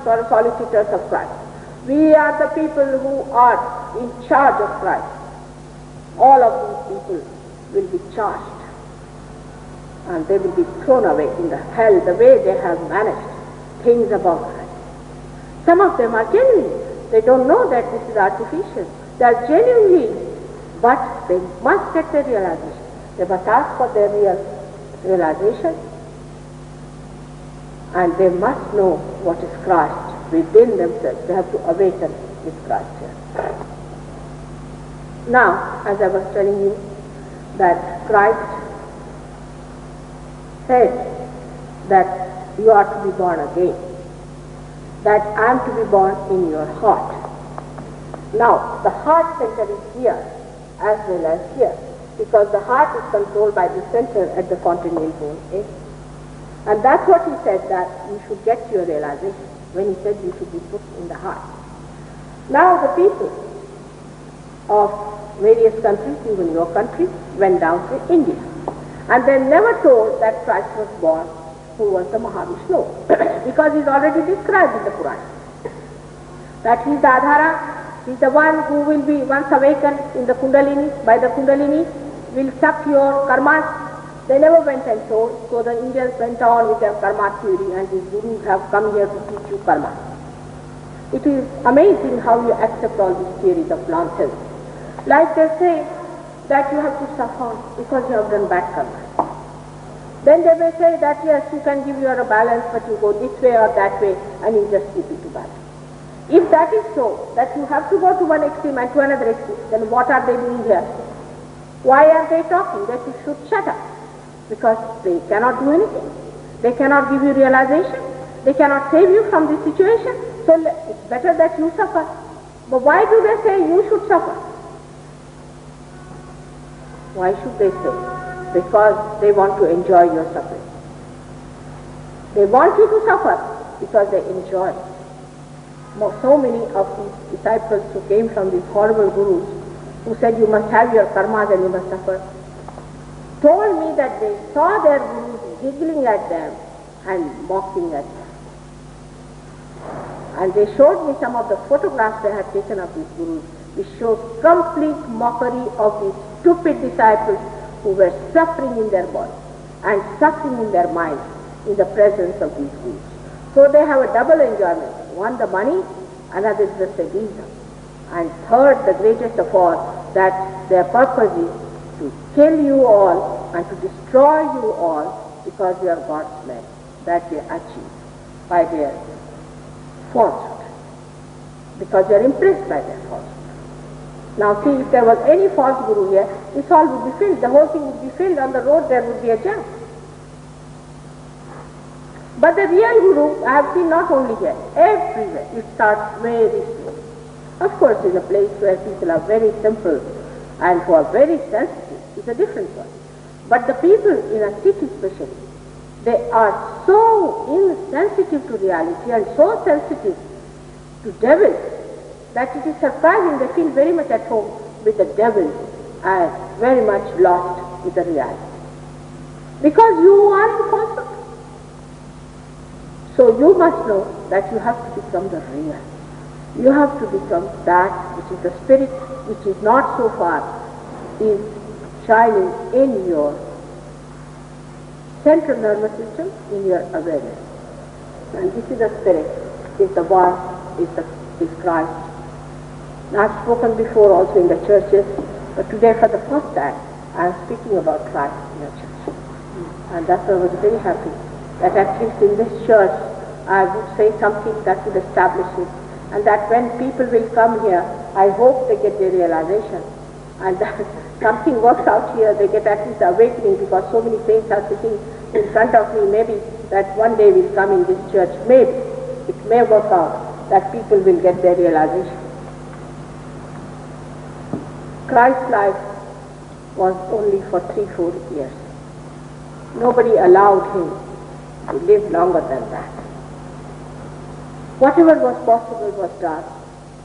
the solicitors of Christ. We are the people who are in charge of Christ. All of these people will be charged, and they will be thrown away in the hell the way they have managed things about Christ. Some of them are genuine. They don't know that this is artificial. They are genuinely, but they must get their realization. They must ask for their realization, and they must know what is Christ within themselves. They have to awaken this Christ here. Now, as I was telling you, that Christ said that you are to be born again, that I am to be born in your heart. Now, the heart center is here as well as here, because the heart is controlled by the center at the fontanelle bone. And that's what he said, that you should get your realization, when he said you should be put in the heart. Now, the people of various countries, even your country, went down to India. And they never told that Christ was born, who was the Mahavishnu, because he's already described in the Quran, that he's the Adhara, He is the one who will be once awakened in the Kundalini, by the Kundalini, will suck your karmas. They never went and told, so the Indians went on with their karma theory and these gurus have come here to teach you karma. It is amazing how you accept all these theories of nonsense. Like they say that you have to suffer because you have done bad karma. Then they may say that yes, you can give your balance, but you go this way or that way and you just keep it to balance. If that is so, that you have to go to one extreme and to another extreme, then what are they doing here? Why are they talking? That you should shut up. Because they cannot do anything. They cannot give you realization. They cannot save you from this situation. So it's better that you suffer. But why do they say you should suffer? Why should they say? Because they want to enjoy your suffering. They want you to suffer because they enjoy. So many of these disciples who came from these horrible gurus who said you must have your karmas and you must suffer, told me that they saw their gurus giggling at them and mocking at them. And they showed me some of the photographs they had taken of these gurus, which shows complete mockery of these stupid disciples who were suffering in their body and suffering in their mind in the presence of these gurus. So they have a double enjoyment. One, the money, another is the sadism. And third, the greatest of all, that their purpose is to kill you all and to destroy you all because you are God's men. That they achieve by their falsehood. Because they are impressed by their falsehood. Now see, if there was any false guru here, this hall would be filled, the whole thing would be filled, on the road there would be a jam. But the real guru, I have seen not only here, everywhere, it starts very slow. Of course, in a place where people are very simple and who are very sensitive, it's a different one. But the people in a city especially, they are so insensitive to reality and so sensitive to devil that it is surprising. They feel very much at home with the devil and very much lost with the reality. Because you are in falsehood. So you must know that you have to become the real. You have to become that which is the spirit, which is not so far, is shining in your central nervous system, in your awareness. And this is the spirit, is the one, is Christ. Now I've spoken before also in the churches, but today for the first time I am speaking about Christ in a church. And that's why I was very happy that at least in this church I would say something that would establish it, and that when people will come here, I hope they get their realization, and that something works out here, they get at least awakening, because so many saints are sitting in front of me. Maybe that one day will come in this church, maybe it may work out that people will get their realization. Christ's life was only for 3-4 years. Nobody allowed him to live longer than that. Whatever was possible was done,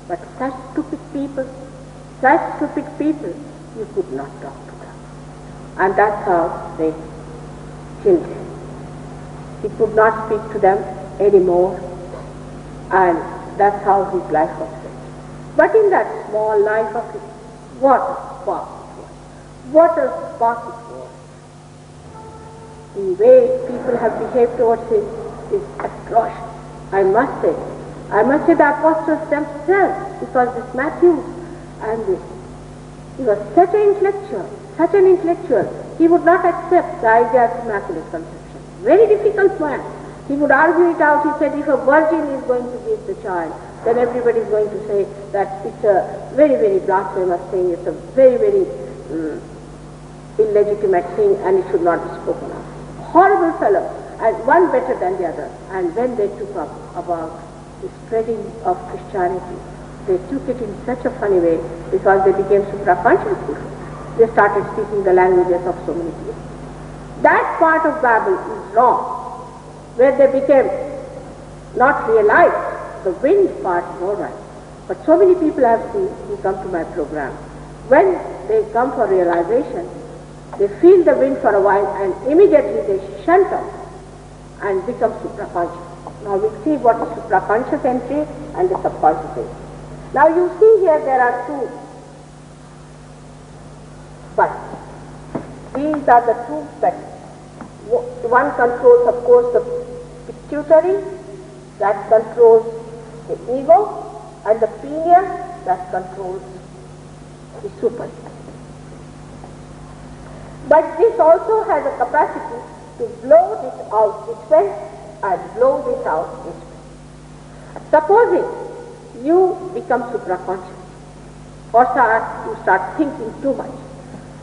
but such stupid people, you could not talk to them. And that's how they killed him. He could not speak to them anymore, and that's how his life was saved. But in that small life of his, what a spark it was. What a spark it was. The way people have behaved towards him is atrocious. I must say the apostles themselves, because this Matthew and this, he was such an intellectual, he would not accept the idea of immaculate conception. Very difficult man. He would argue it out. He said if a virgin is going to give the child, then everybody is going to say that it's a very, very blasphemous thing, it's a very, very illegitimate thing, and it should not be spoken of. Horrible fellow, and one better than the other. And when they took up about the spreading of Christianity, they took it in such a funny way, because they became supraconscious people. They started speaking the languages of so many people. That part of Babel is wrong, where they became not realized. The wind part is all right. But so many people I have seen who come to my program, when they come for realization, they feel the wind for a while and immediately they shunt off and become supraconscious. Now we see what is supraconscious entry and the subconscious entry. Now you see here there are two buds. These are the two petals. One controls, of course, the pituitary, that controls the ego, and the pineal, that controls the superego. But this also has a capacity to blow this out this way and blow this out this way. Supposing you become supraconscious, or you start thinking too much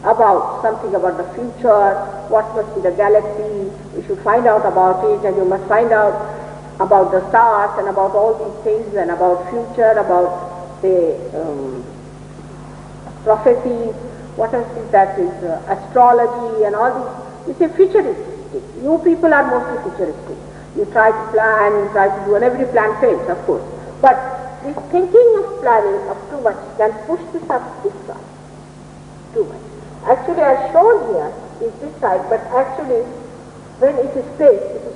about something about the future, what must be the galaxy, you should find out about it, and you must find out about the stars and about all these things and about future, about the prophecies, what else is that is astrology and all these. You say futuristic. You people are mostly futuristic. You try to plan, you try to do, and every plan fails, of course. But this thinking of planning of too much can push this up this side. Too much. Actually, as shown here is this side, but actually when it is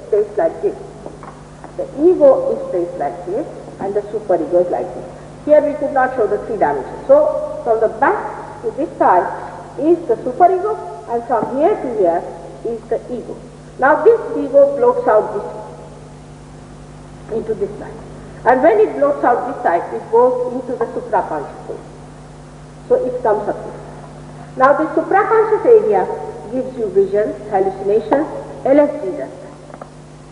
placed like this. The ego is placed like this and the superego is like this. Here we could not show the three dimensions. So from the back to this side is the superego, and from here to here is the ego. Now this ego floats out this way, into this side. And when it floats out this side, it goes into the supraconscious area. So it comes up here. Now the supraconscious area gives you visions, hallucinations. LSD does that.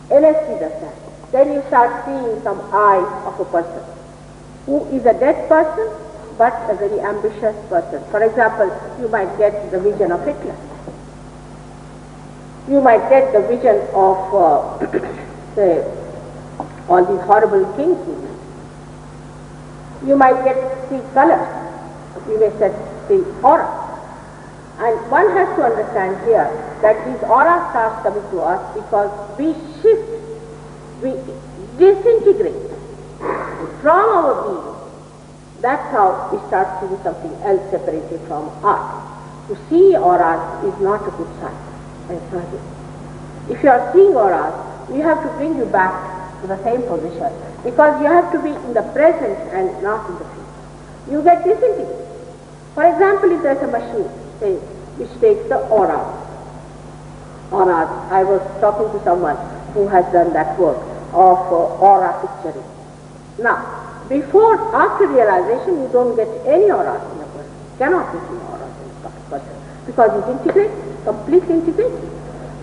LSD does that. Then you start seeing some eyes of a person who is a dead person but a very ambitious person. For example, you might get the vision of Hitler. You might get the vision of, say, all these horrible kings. You might see colors. You may see aura. And one has to understand here that these auras start coming to us because we shift, we disintegrate from our being. That's how we start seeing something else separated from us. To see auras is not a good sign. If you are seeing auras, we have to bring you back to the same position because you have to be in the present and not in the future. You get disintegrated. For example, if there's a machine, say, which takes the auras. I was talking to someone who has done that work of aura picturing. Now, after realization, you don't get any auras in a person. You cannot get any auras in a person because he's integrated, completely integrated.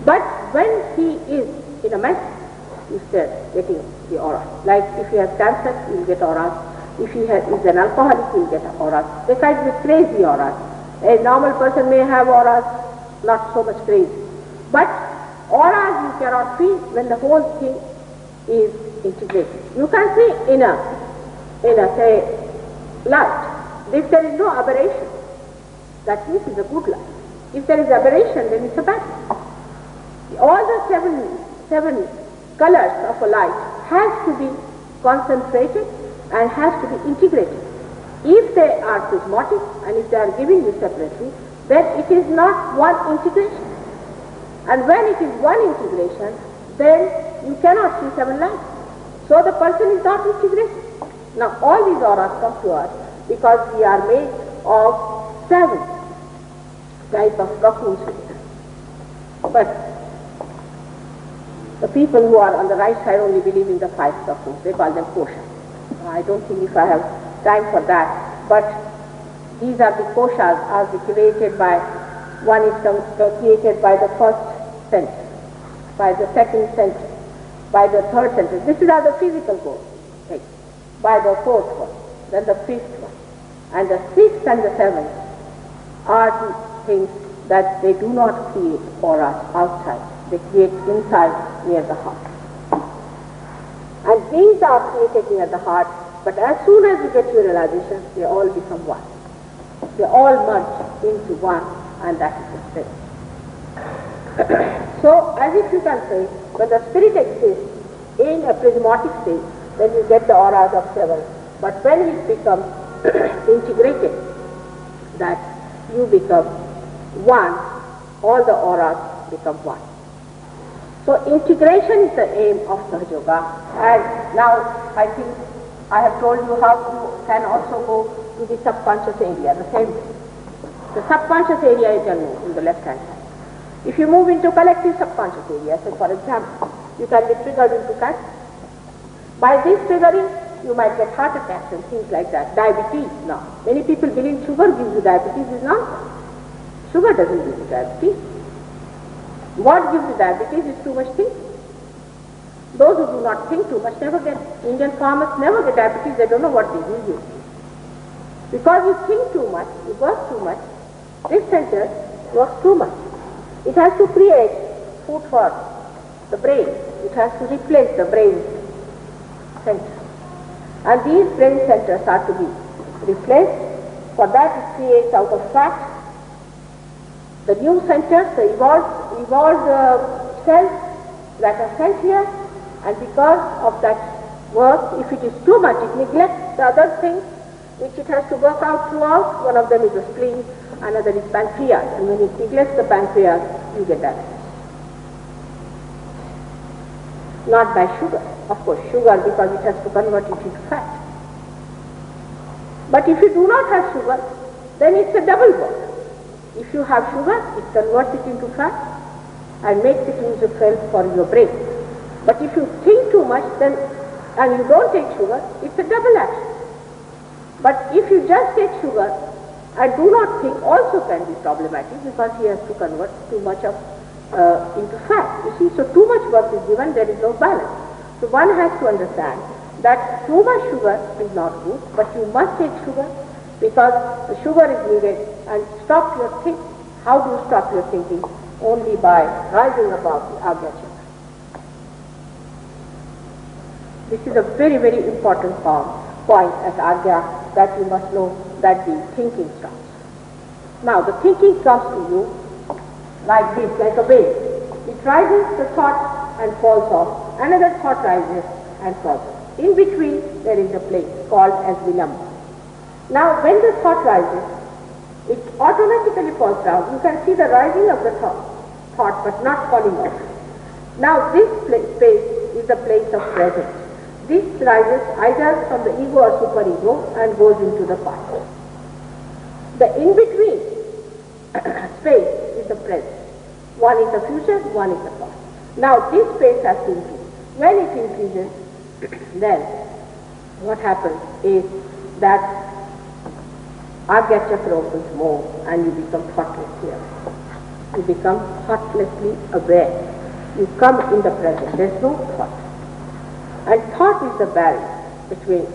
But when he is in a mess, you start getting the auras. Like if he has cancer, he will get auras. If he is an alcoholic, he will get auras. They kind of crazy auras. A normal person may have auras, not so much crazy. But auras you cannot feel when the whole thing is integrated. You can see in a say, light. If there is no aberration, that means it's a good light. If there is aberration, then it's a bad light. All the seven colors of a light has to be concentrated and has to be integrated. If they are prismatic and if they are giving you separately, then it is not one integration. And when it is one integration, then you cannot see seven lights. So the person is not integrated. Now all these auras come to us because we are made of seven types of cocoons. But the people who are on the right side only believe in the five cocoons. They call them koshas. I don't think if I have time for that, but these are the koshas as created by, one is created by the first sentence, by the second sentence, by the third sentence. This is how the physical goes, right? By the fourth one, then the fifth one, and the sixth and the seventh are the things that they do not create auras outside. They create inside near the heart. And these are created near the heart, but as soon as you get your realization, they all become one. They all merge into one, and that is the spirit. So, as if you can say, when the spirit exists in a prismatic state, then you get the auras of seven. But when it becomes integrated, that you become one, all the auras become one. So integration is the aim of Sahaja Yoga, and now I think I have told you how you can also go to the subconscious area, the same way. The subconscious area you can move in the left hand side. If you move into collective subconscious area, so for example, you can be triggered into cancer. By this triggering, you might get heart attacks and things like that. Diabetes now. Many people believe sugar gives you diabetes. Is nonsense. Sugar doesn't give you diabetes. What gives you diabetes is too much thinking. Those who do not think too much never get, Indian farmers never get diabetes, they don't know what disease it is. Because you think too much, you work too much, this center works too much. It has to create food for the brain. It has to replace the brain center. And these brain centers are to be replaced. For that it creates out of fat the new centers, the evolved cells that are sent here. And because of that work, if it is too much, it neglects the other things which it has to work out throughout. One of them is the spleen, another is pancreas. And when it neglects the pancreas, you get diabetes. Not by sugar. Of course, sugar because it has to convert it into fat. But if you do not have sugar, then it's a double work. If you have sugar, it converts it into fat and makes it useful for your brain. But if you think too much then, and you don't take sugar, it's a double action. But if you just take sugar and do not think, also can be problematic because he has to convert too much of into fat. You see, so too much work is given, there is no balance. So one has to understand that too much sugar is not good, but you must take sugar because the sugar is needed, and stop your thinking. How do you stop your thinking? Only by rising above the Agya Chakra. This is a very, very important point at Agya, that you must know that the thinking stops. Now the thinking comes to you like this, like a wave. It rises, the thought, and falls off. Another thought rises and falls off. In between there is a place called as Vilamba. Now when the thought rises, it automatically falls down. You can see the rising of the thought but not falling off. Now this space is the place of presence. This rises either from the ego or superego and goes into the past. The in-between space is the present. One is the future, one is the past. Now this space has to increase. When it increases, then what happens is that Agya Chakra opens more and you become thoughtless here. You become thoughtlessly aware. You come in the present. There is no thought. And thought is the barrier between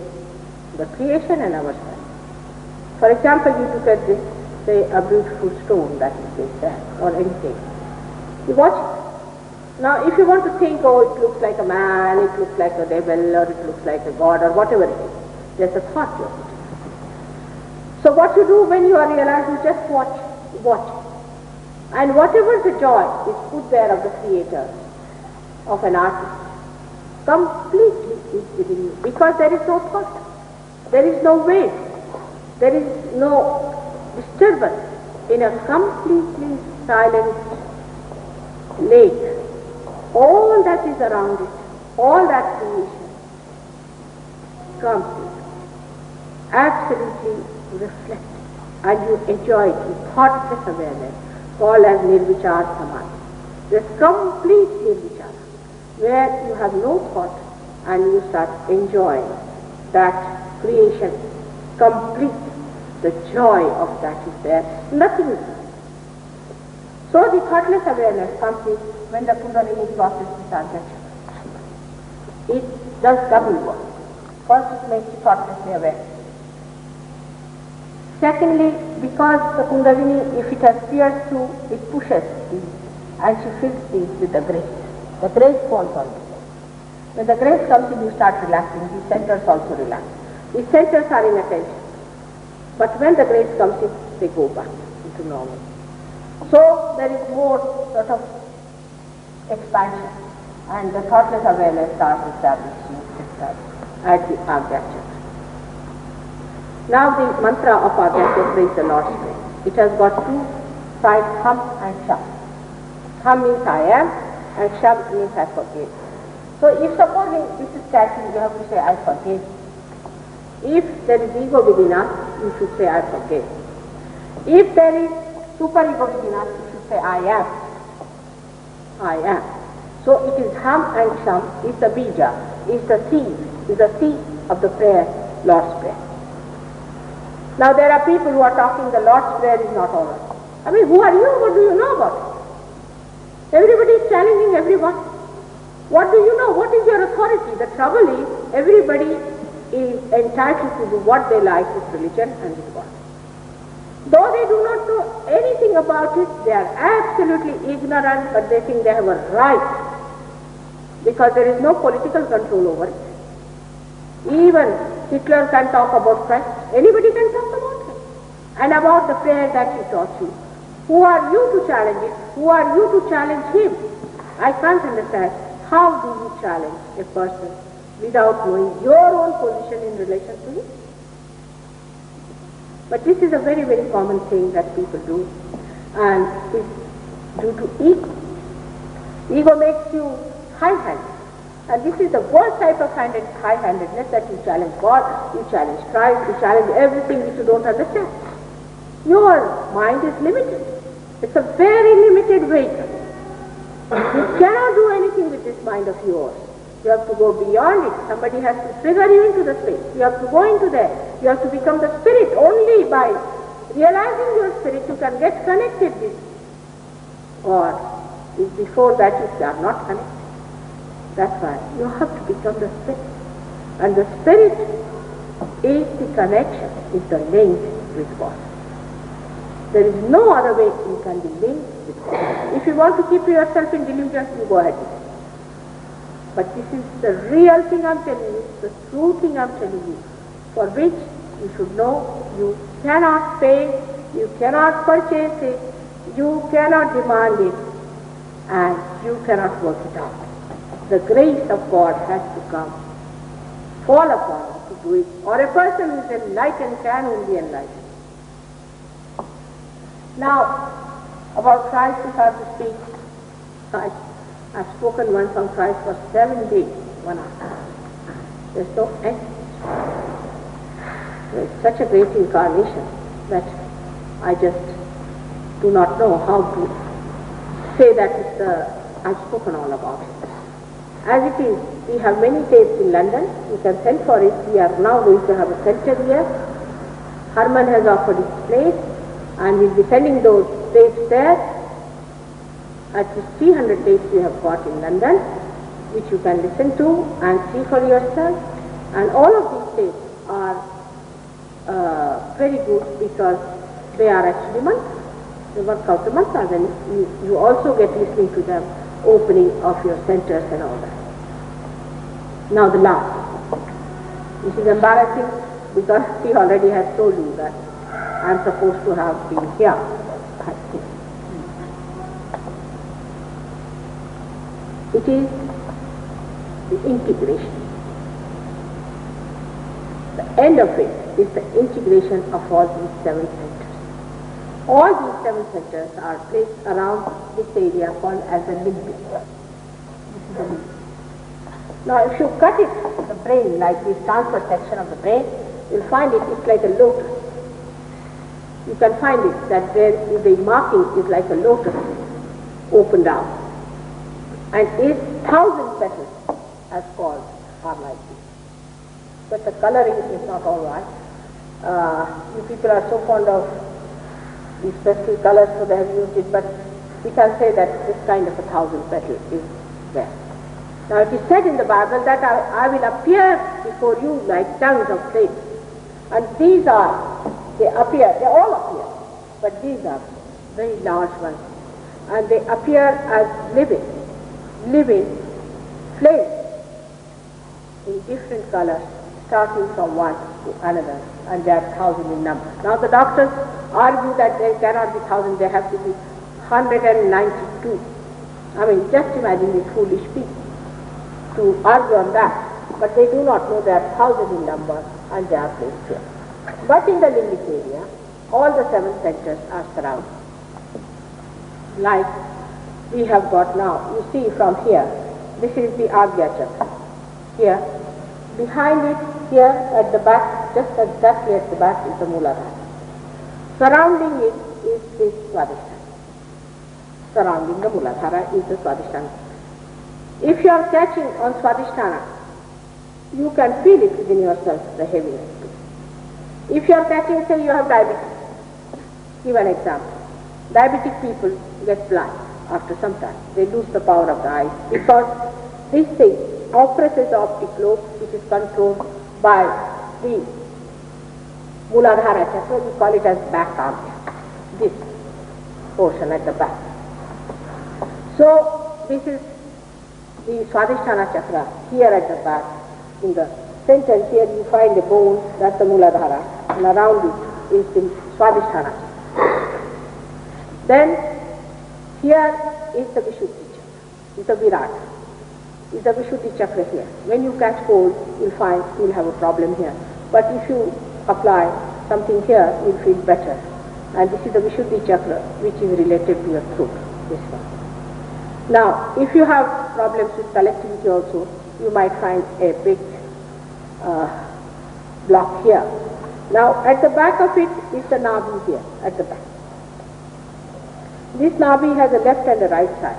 the creation and ourselves. For example, you look at this, say a beautiful stone that is there, or anything. You watch it. Now if you want to think, oh, it looks like a man, it looks like a devil, or it looks like a god, or whatever it is, there's a thought you have. So what you do when you are realized, you just watch. And whatever the joy is put there of the creator, of an artist, completely is within you, because there is no thought, there is no wave, there is no disturbance. In a completely silent lake, all that is around it, all that creation comes in, absolutely reflected, and you enjoy it with thoughtless awareness, called as Nirvichar Samadhi. This complete Nirvichara, where you have no thought and you start enjoying that creation complete. The joy of that is there, nothing is there. So the thoughtless awareness comes in when the Kundalini process is Agya. It does double work. First it makes you thoughtlessly aware. Secondly, because the Kundalini, if it has pierced through, it pushes these and she fills these with the grace. The grace falls on you. When the grace comes in, you start relaxing. These centers also relax. These centers are in attention. But when the grace comes in, they go back into normal. So there is more sort of expansion, and the thoughtless awareness starts establishing itself at the Agya Chakra. Now the mantra of Agya Chakra is the Lord's Prayer. It has got two sides, Hum and Sham. Hum means I am, and Sham means I forgive. So if supposing this is statue, you have to say I forgive. If there is ego within us, you should say, I forgive. If there is superego within us, you should say, I am. I am. So it is hum and sham is the bija, is the seed of the prayer, Lord's Prayer. Now there are people who are talking the Lord's Prayer is not all right. I mean, who are you? What do you know about it? Everybody is challenging everyone. What do you know? What is your authority? The trouble is, everybody is entitled to do what they like with religion and with God. Though they do not know anything about it, they are absolutely ignorant, but they think they have a right, because there is no political control over it. Even Hitler can talk about Christ. Anybody can talk about him. And about the prayer that he taught you. Who are you to challenge it? Who are you to challenge him? I can't understand. How do you challenge a person without knowing your own position in relation to him? But this is a very, very common thing that people do, and it's due to ego. Ego makes you high-handed, and this is the worst type of high-handedness, that you challenge God, you challenge Christ, you challenge everything which you don't understand. Your mind is limited. It's a very limited vehicle. You cannot do anything with this mind of yours. You have to go beyond it. Somebody has to trigger you into the space. You have to go into there. You have to become the spirit. Only by realizing your spirit you can get connected with. Or if before that you are not connected. That's why you have to become the spirit. And the spirit is the connection, is the link with God. There is no other way you can be linked with God. If you want to keep yourself in delusion, you go ahead with it. But this is the real thing I'm telling you, the true thing I'm telling you, for which you should know you cannot pay, you cannot purchase it, you cannot demand it, and you cannot work it out. The grace of God has to come, fall upon you to do it, or a person who is enlightened can only enlighten. Now, about Christ, if I have to speak, I've spoken once on Christ for 7 days, 1 hour. There's no end. It's such a great incarnation that I just do not know how to say that I've spoken all about it. As it is, we have many tapes in London. You can send for it. We are now going to have a center here. Herman has offered his place, and we'll be sending those tapes there. At least 300 tapes we have got in London, which you can listen to and see for yourself. And all of these tapes are very good because they are actually mantras. They work out the mantras, and you also get listening to them, opening of your centers and all that. Now the last. This is embarrassing because he already has told you that I am supposed to have been here. It is the integration. The end of it is the integration of all these 7 centers. All these 7 centers are placed around this area called as a limbic. This is the limbic. Now if you cut it, the brain, like this transverse section of the brain, you'll find it's like a lotus. You can find it that the marking is like a lotus opened out. And its 1,000 petals, as called, are like this. But the coloring is not all right. You people are so fond of these pastel colors, so they have used it, but we can say that this kind of 1,000 petals is there. Now it is said in the Bible that I will appear before you like tongues of flames. And they all appear, but these are very large ones. And they appear as living flames in different colors, starting from one to another, and they are 1,000 in number. Now the doctors argue that there cannot be 1,000, they have to be 192. I mean, just imagine these foolish people to argue on that, but they do not know they are 1,000 in number, and they are placed here. But in the limbic area, all the 7 centers are surrounded. Like we have got now, you see from here, this is the Agya Chakra. Here, behind it, here at the back, just exactly at the back is the Mooladhara. Surrounding it is this Swadhisthana. Surrounding the Mooladhara is the Swadhisthana. If you are catching on Swadhisthana, you can feel it within yourself, the heaviness. If you are catching, say you have diabetes, give an example. Diabetic people get blind after some time. They lose the power of the eyes because this thing oppresses the optic lobe, which is controlled by the Mooladhara chakra. We call it as back arm, this portion at the back. So this is the Swadhisthana chakra here at the back. In the center here you find a bone, that's the Mooladhara, and around it is the Swadhisthana. Then here is the Vishuddhi chakra, is the Virat, is the Vishuddhi chakra here. When you catch cold, you'll find you'll have a problem here. But if you apply something here, you'll feel better. And this is the Vishuddhi chakra, which is related to your throat, this one. Now, if you have problems with collectivity also, you might find a big block here. Now, at the back of it is the Nabhi here, at the back. This Nabhi has a left and a right side.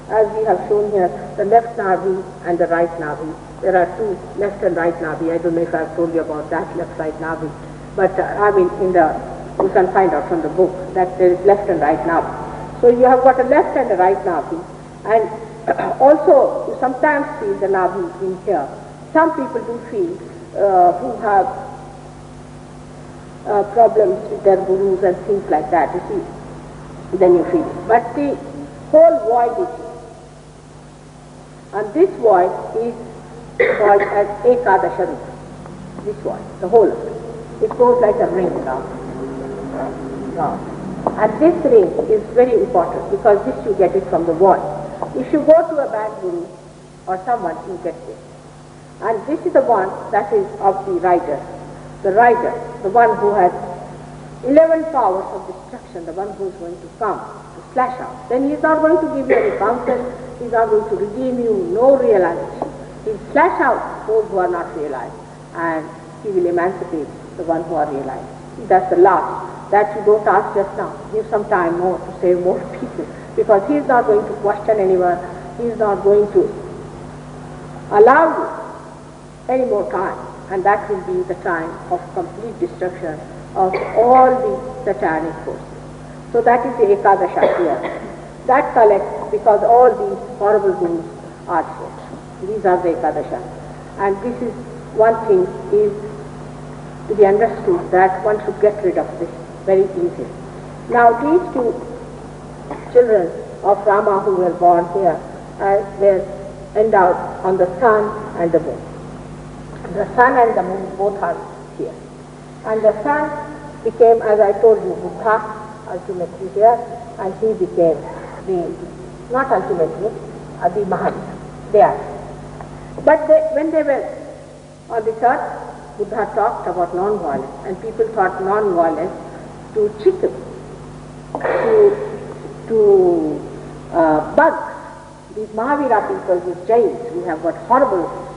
As we have shown here, the left Nabhi and the right Nabhi. There are two left and right Nabhi. I don't know if I've told you about that left-right Nabhi. But I mean, you can find out from the book that there is left and right Nabhi. So you have got a left and a right Nabhi. And also, you sometimes feel the Nabhi in here. Some people do feel who have problems with their gurus and things like that, you see. Then you feel it. But the whole void is here. And this void is called as Ekadasha Rupa. This void, the whole of it. It goes like a ring round. And this ring is very important because this you get it from the void. If you go to a bad guru or someone, you get this. And this is the one that is of the rider. The rider, the one who has 11 powers of destruction, the one who is going to come to slash out. Then he is not going to give you any counsel, he is not going to redeem you, no realization. He will slash out those who are not realized and he will emancipate the one who are realized. That's the last. That you don't ask just now. Give some time more to save more people because he is not going to question anyone, he is not going to allow you any more time, and that will be the time of complete destruction of all the satanic forces. So that is the Ekadasha here. That collects because all these horrible gurus are here. These are the Ekadasha. And this is one thing is to be understood that one should get rid of this very easily. Now these two children of Rama who were born here were endowed on the sun and the moon. The sun and the moon both are here. And the sun became, as I told you, Buddha ultimately here, and he became not ultimately, the Mahavira. They are. But when they were on this earth, Buddha talked about non-violence, and people thought non-violence to chicken, to bugs. These Mahavira people, these Jains, we have got horrible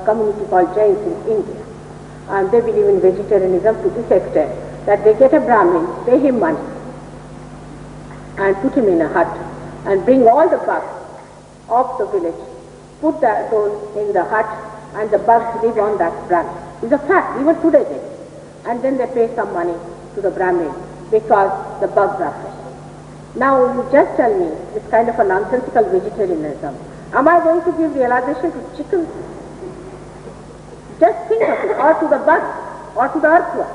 community called Jains in India. And they believe in vegetarianism to this extent that they get a Brahmin, pay him money, and put him in a hut, and bring all the bugs of the village, put those in the hut, and the bugs live on that Brahmin. It's a fact, even today they do. And then they pay some money to the Brahmin because the bugs are fresh. Now you just tell me, this kind of a nonsensical vegetarianism, am I going to give realization to chickens? Just think of it, or to the bug, or to the earthworm.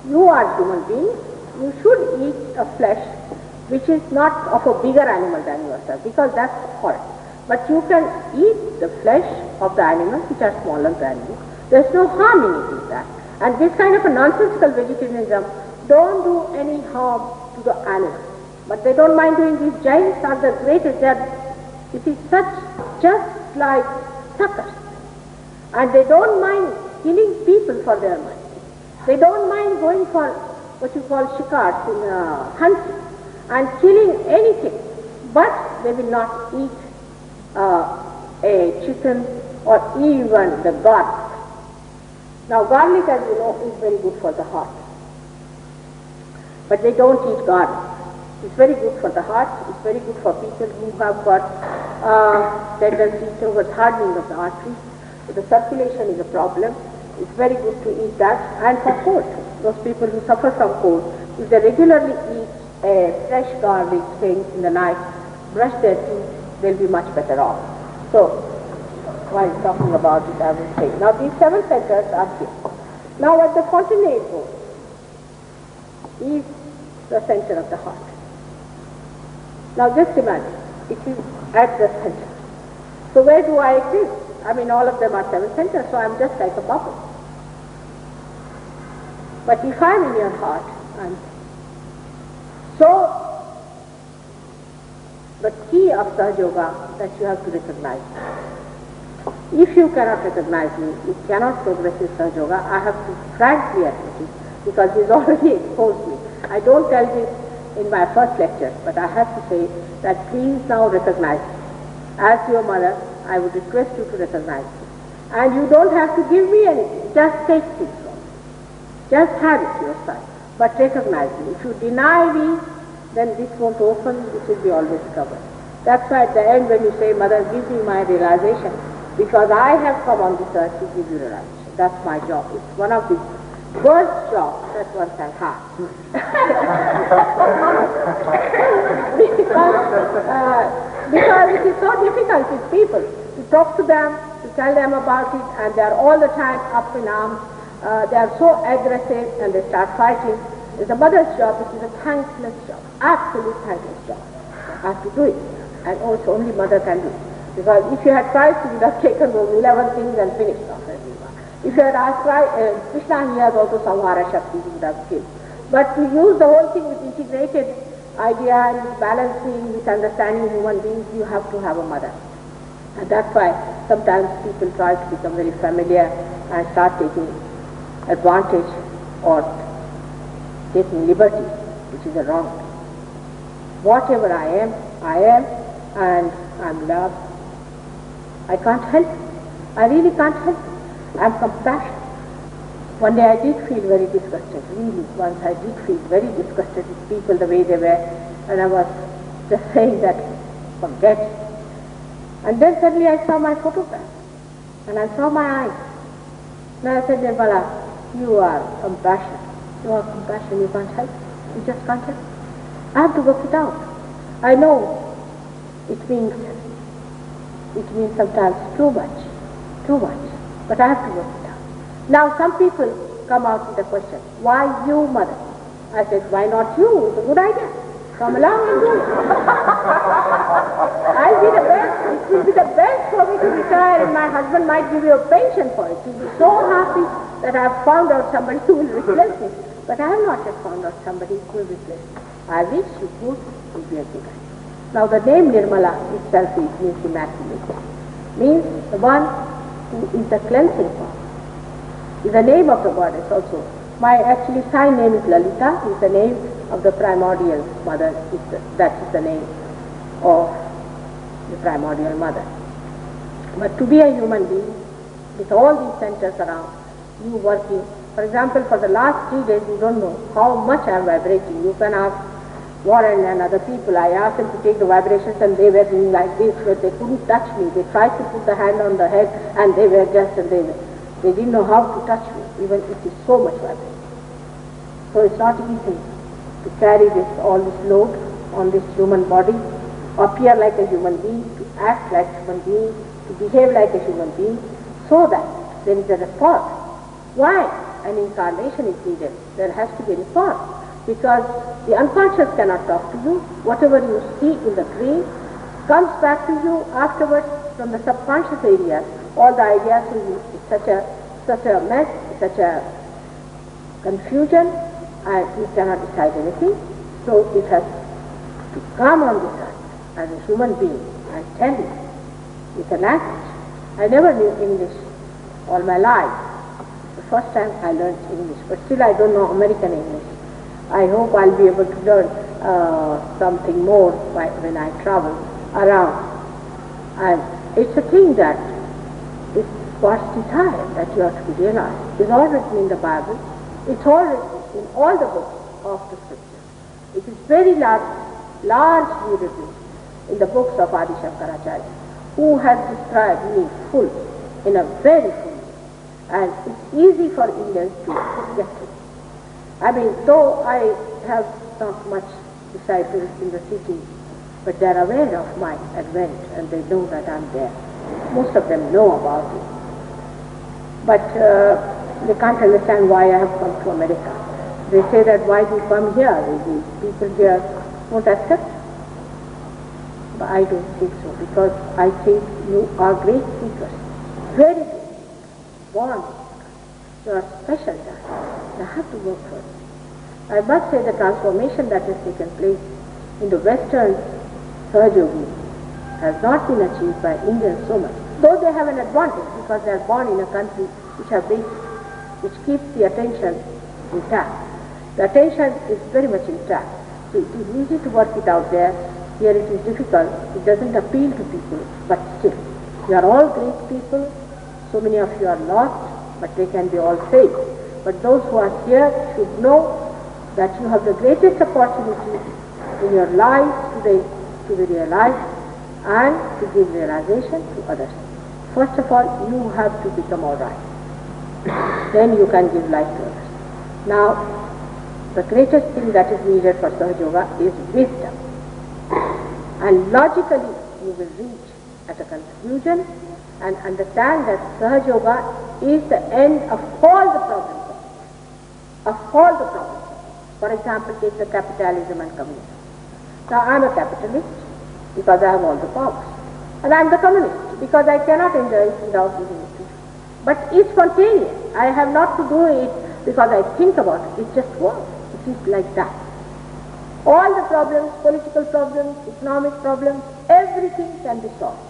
You are human beings, you should eat a flesh which is not of a bigger animal than yourself, because that's horrid. But you can eat the flesh of the animals which are smaller than you. There's no harm in eating that. And this kind of a nonsensical vegetarianism don't do any harm to the animals. But they don't mind doing. These giants are the greatest. They are, it is such just like suckers. And they don't mind killing people for their money. They don't mind going for what you call shikars, in hunting, and killing anything. But they will not eat a chicken or even the gods. Now garlic, as you know, is very good for the heart. But they don't eat garlic. It's very good for the heart. It's very good for people who have got tendency towards hardening of the arteries. So the circulation is a problem. It's very good to eat that. And for cold, those people who suffer from cold, if they regularly eat a fresh garlic thing in the night, brush their teeth, they'll be much better off. So, while talking about it, I will say. Now these 7 centers are here. Now at the fontanelle bone is the center of the heart. Now just imagine, it is at the center. So where do I exist? I mean, all of them are 7 centers, so I'm just like a bubble. But if I'm in your heart, so the key of Sahaja Yoga that you have to recognize. If you cannot recognize me, you cannot progress in Sahaja Yoga. I have to frankly admit it, because he's already exposed me. I don't tell this in my first lecture, but I have to say that please now recognize me. As your mother, I would request you to recognize me. And you don't have to give me anything, just take things from me. Just have it to your side, but recognize me. If you deny me, then this won't open, this will be always covered. That's why at the end when you say, Mother, give me my realization, because I have come on this earth to give you realization. That's my job. It's one of the worst jobs that one can have. because it is so difficult with people to talk to them, to tell them about it, and they are all the time up in arms. They are so aggressive and they start fighting. It's a mother's job, which is a thankless job, absolute thankless job. I have to do it, and also only mother can do it. Because if you had tried to, you would have taken those 11 things and finished off everyone. If you had asked Krishna, he has also Samhara Shakti, he would have killed. But to use the whole thing with integrated idea and with balancing, with understanding human beings, you have to have a mother. And that's why sometimes people try to become very familiar and start taking advantage or taking liberty, which is a wrong thing. Whatever I am, and I'm loved. I can't help it. I really can't help it. I'm compassionate. One day I did feel very disgusted, really. Once I did feel very disgusted with people the way they were, and I was just saying that, forget it. And then suddenly I saw my photograph, and I saw my eyes. And I said, Nirmala, you are compassionate. You are compassionate, you can't help it. You just can't help it. I have to work it out. I know it means sometimes too much, but I have to work it out. Now some people come out with the question, why you, mother? I said, why not you? It's a good idea. Come along and do it. I'll be the best. It will be the best for me to retire, and my husband might give you a pension for it. He'll be so happy that I've found out somebody who will replace me. But I have not yet found out somebody who will replace me. I wish you would, it will be a good idea. Now the name Nirmala itself means immaculate. Means the one who is the cleansing one. Is the name of the goddess also. My actually sign name is Lalita, is the name of the primordial mother. That is the name of the primordial mother. But to be a human being, with all these centers around, you working, for example, for the last 3 days, you don't know how much I am vibrating. You can ask Warren and other people. I asked them to take the vibrations and they were doing like this, but they couldn't touch me. They tried to put the hand on the head and they were just, they didn't know how to touch me, even it is so much vibration. So it's not easy to carry all this load on this human body, appear like a human being, to act like a human being, to behave like a human being, so that there is a response. Why an incarnation is needed? There has to be a response. Because the unconscious cannot talk to you. Whatever you see in the dream comes back to you afterwards from the subconscious areas. All the ideas will be such a mess, such a confusion, and you cannot decide anything. So it has to come on this earth as a human being and tell you with a language. I never knew English all my life. The first time I learned English, but still I don't know American English. I hope I'll be able to learn something more when I travel around. And it's a thing that is God's desire that you are to be realized is all written in the Bible. It's all written in all the books of the scripture. It is very largely written in the books of Adi Shankaracharya, who has described me full, in a very full way. And it's easy for Indians to get it. I mean, though I have not much disciples in the city, but they are aware of my advent and they know that I'm there. Most of them know about it. But they can't understand why I have come to America. They say that why do you come here? The people here won't accept. But I don't think so, because I think you are great seekers, very good, born. You are special guys. You have to work for it. I must say the transformation that has taken place in the Western Sahaja Yogi has not been achieved by Indians so much, though they have an advantage because they are born in a country which have basics, which keeps the attention intact. The attention is very much intact. So it is easy to work it out there. Here it is difficult. It doesn't appeal to people, but still, you are all great people. So many of you are lost, but they can be all saved. But those who are here should know that you have the greatest opportunity in your lives today to be realized and to give realization to others. First of all, you have to become all right. Then you can give life to others. Now, the greatest thing that is needed for Sahaja Yoga is wisdom. And logically, you will reach at a conclusion and understand that Sahaja Yoga is the end of all the problems of all the problems. For example, take the capitalism and communism. Now, I am a capitalist because I have all the powers. And I am the communist because I cannot enjoy it without using it. But it's spontaneous. I have not to do it because I think about it. It just works. It is like that. All the problems, political problems, economic problems, everything can be solved.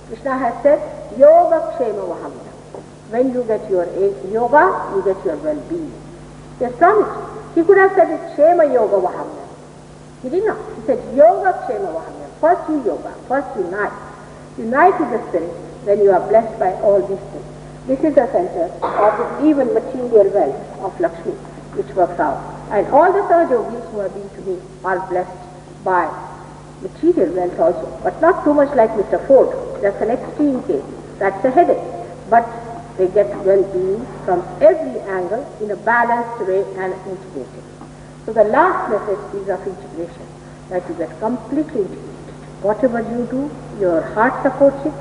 Krishna has said, Yoga Kshema Vahamya. When you get your yoga, you get your well-being. He has promised. He could have said it, Kshema Yoga Vahamya. He did not. He said, Yoga Kshema Vahamya. First you yoga, first unite. Unite with the spirit, then you are blessed by all these things. This is the center of the even material wealth of Lakshmi, which works out. And all the Sahaja Yogis who have been to me are blessed by material wealth also, but not too much like Mr. Ford. That's an extreme case. That's a headache. But they get well-being from every angle in a balanced way and integrated. So the last message is of integration, that you get completely integrated. Whatever you do, your heart supports it,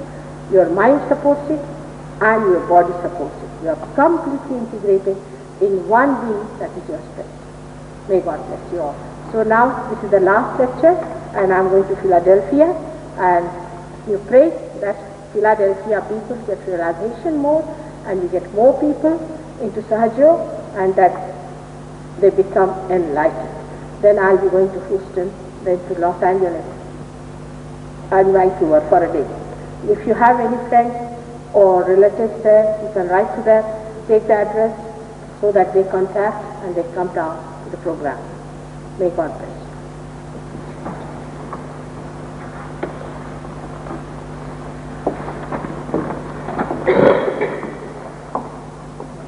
your mind supports it, and your body supports it. You are completely integrated in one being, that is your spirit. May God bless you all. So now, this is the last lecture, and I'm going to Philadelphia, and you pray that Philadelphia people get realization more, and we get more people into Sahaja, and that they become enlightened. Then I'll be going to Houston, then to Los Angeles, and Vancouver for a day. If you have any friends or relatives there, you can write to them, take the address so that they contact and they come down to the program. May God bless you.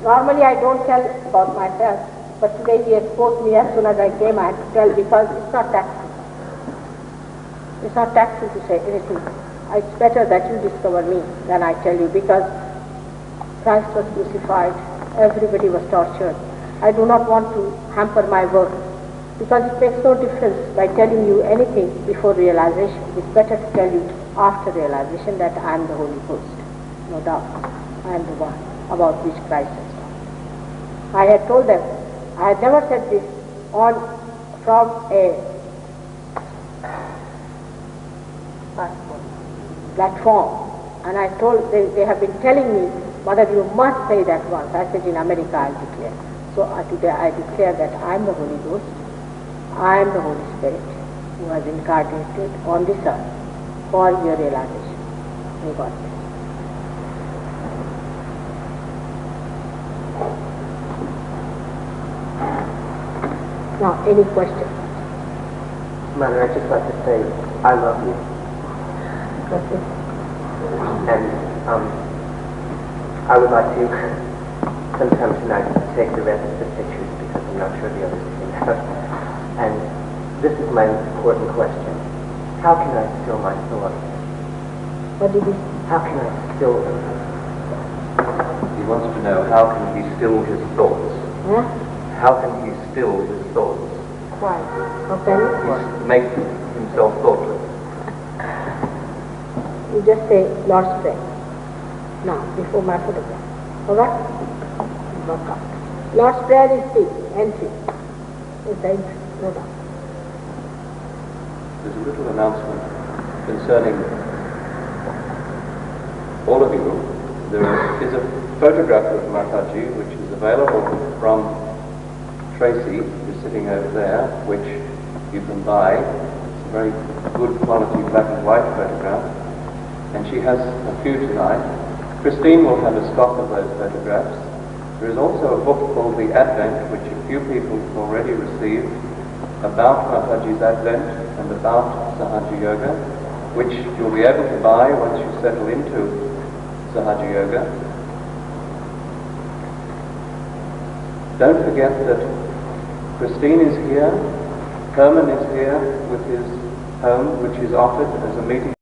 Normally I don't tell about myself, but today he exposed me as soon as I came. I had to tell because it's not tactful. It's not tactful to say anything. It's better that you discover me than I tell you, because Christ was crucified, everybody was tortured. I do not want to hamper my work, because it makes no difference by telling you anything before realization. It's better to tell you after realization that I am the Holy Ghost. No doubt, I am the one about which Christ has talked. I had told them, I had never said this from a platform, and I told, they have been telling me, Mother, you must say that once. I said, in America I'll declare. So today I declare that I am the Holy Ghost, I am the Holy Spirit who has incarnated on this earth for your realization. May God bless. Now, any questions? Mother, I just like to say, I love you. Okay. And I would like to, sometime tonight, take the rest of the pictures because I'm not sure the others came out. And this is my important question. How can I still my thoughts? What did he? How can I still them? He wants to know how can he still his thoughts? Huh? How can he still his thoughts? Why? How can you? Make himself thoughtless. You just say Lord's Prayer. Now, before my photograph. Alright? Work out. Lord's Prayer is the entry. It's the entry, no doubt. There's a little announcement concerning all of you. There is a photograph of Mataji which is available from Tracy, who's sitting over there, which you can buy. It's a very good quality black and white photograph, and she has a few tonight. Christine will have a stock of those photographs. There is also a book called The Advent, which a few people have already received, about Mataji's Advent and about Sahaja Yoga, which you'll be able to buy once you settle into Sahaja Yoga. Don't forget that Christine is here, Herman is here with his home, which is offered as a meeting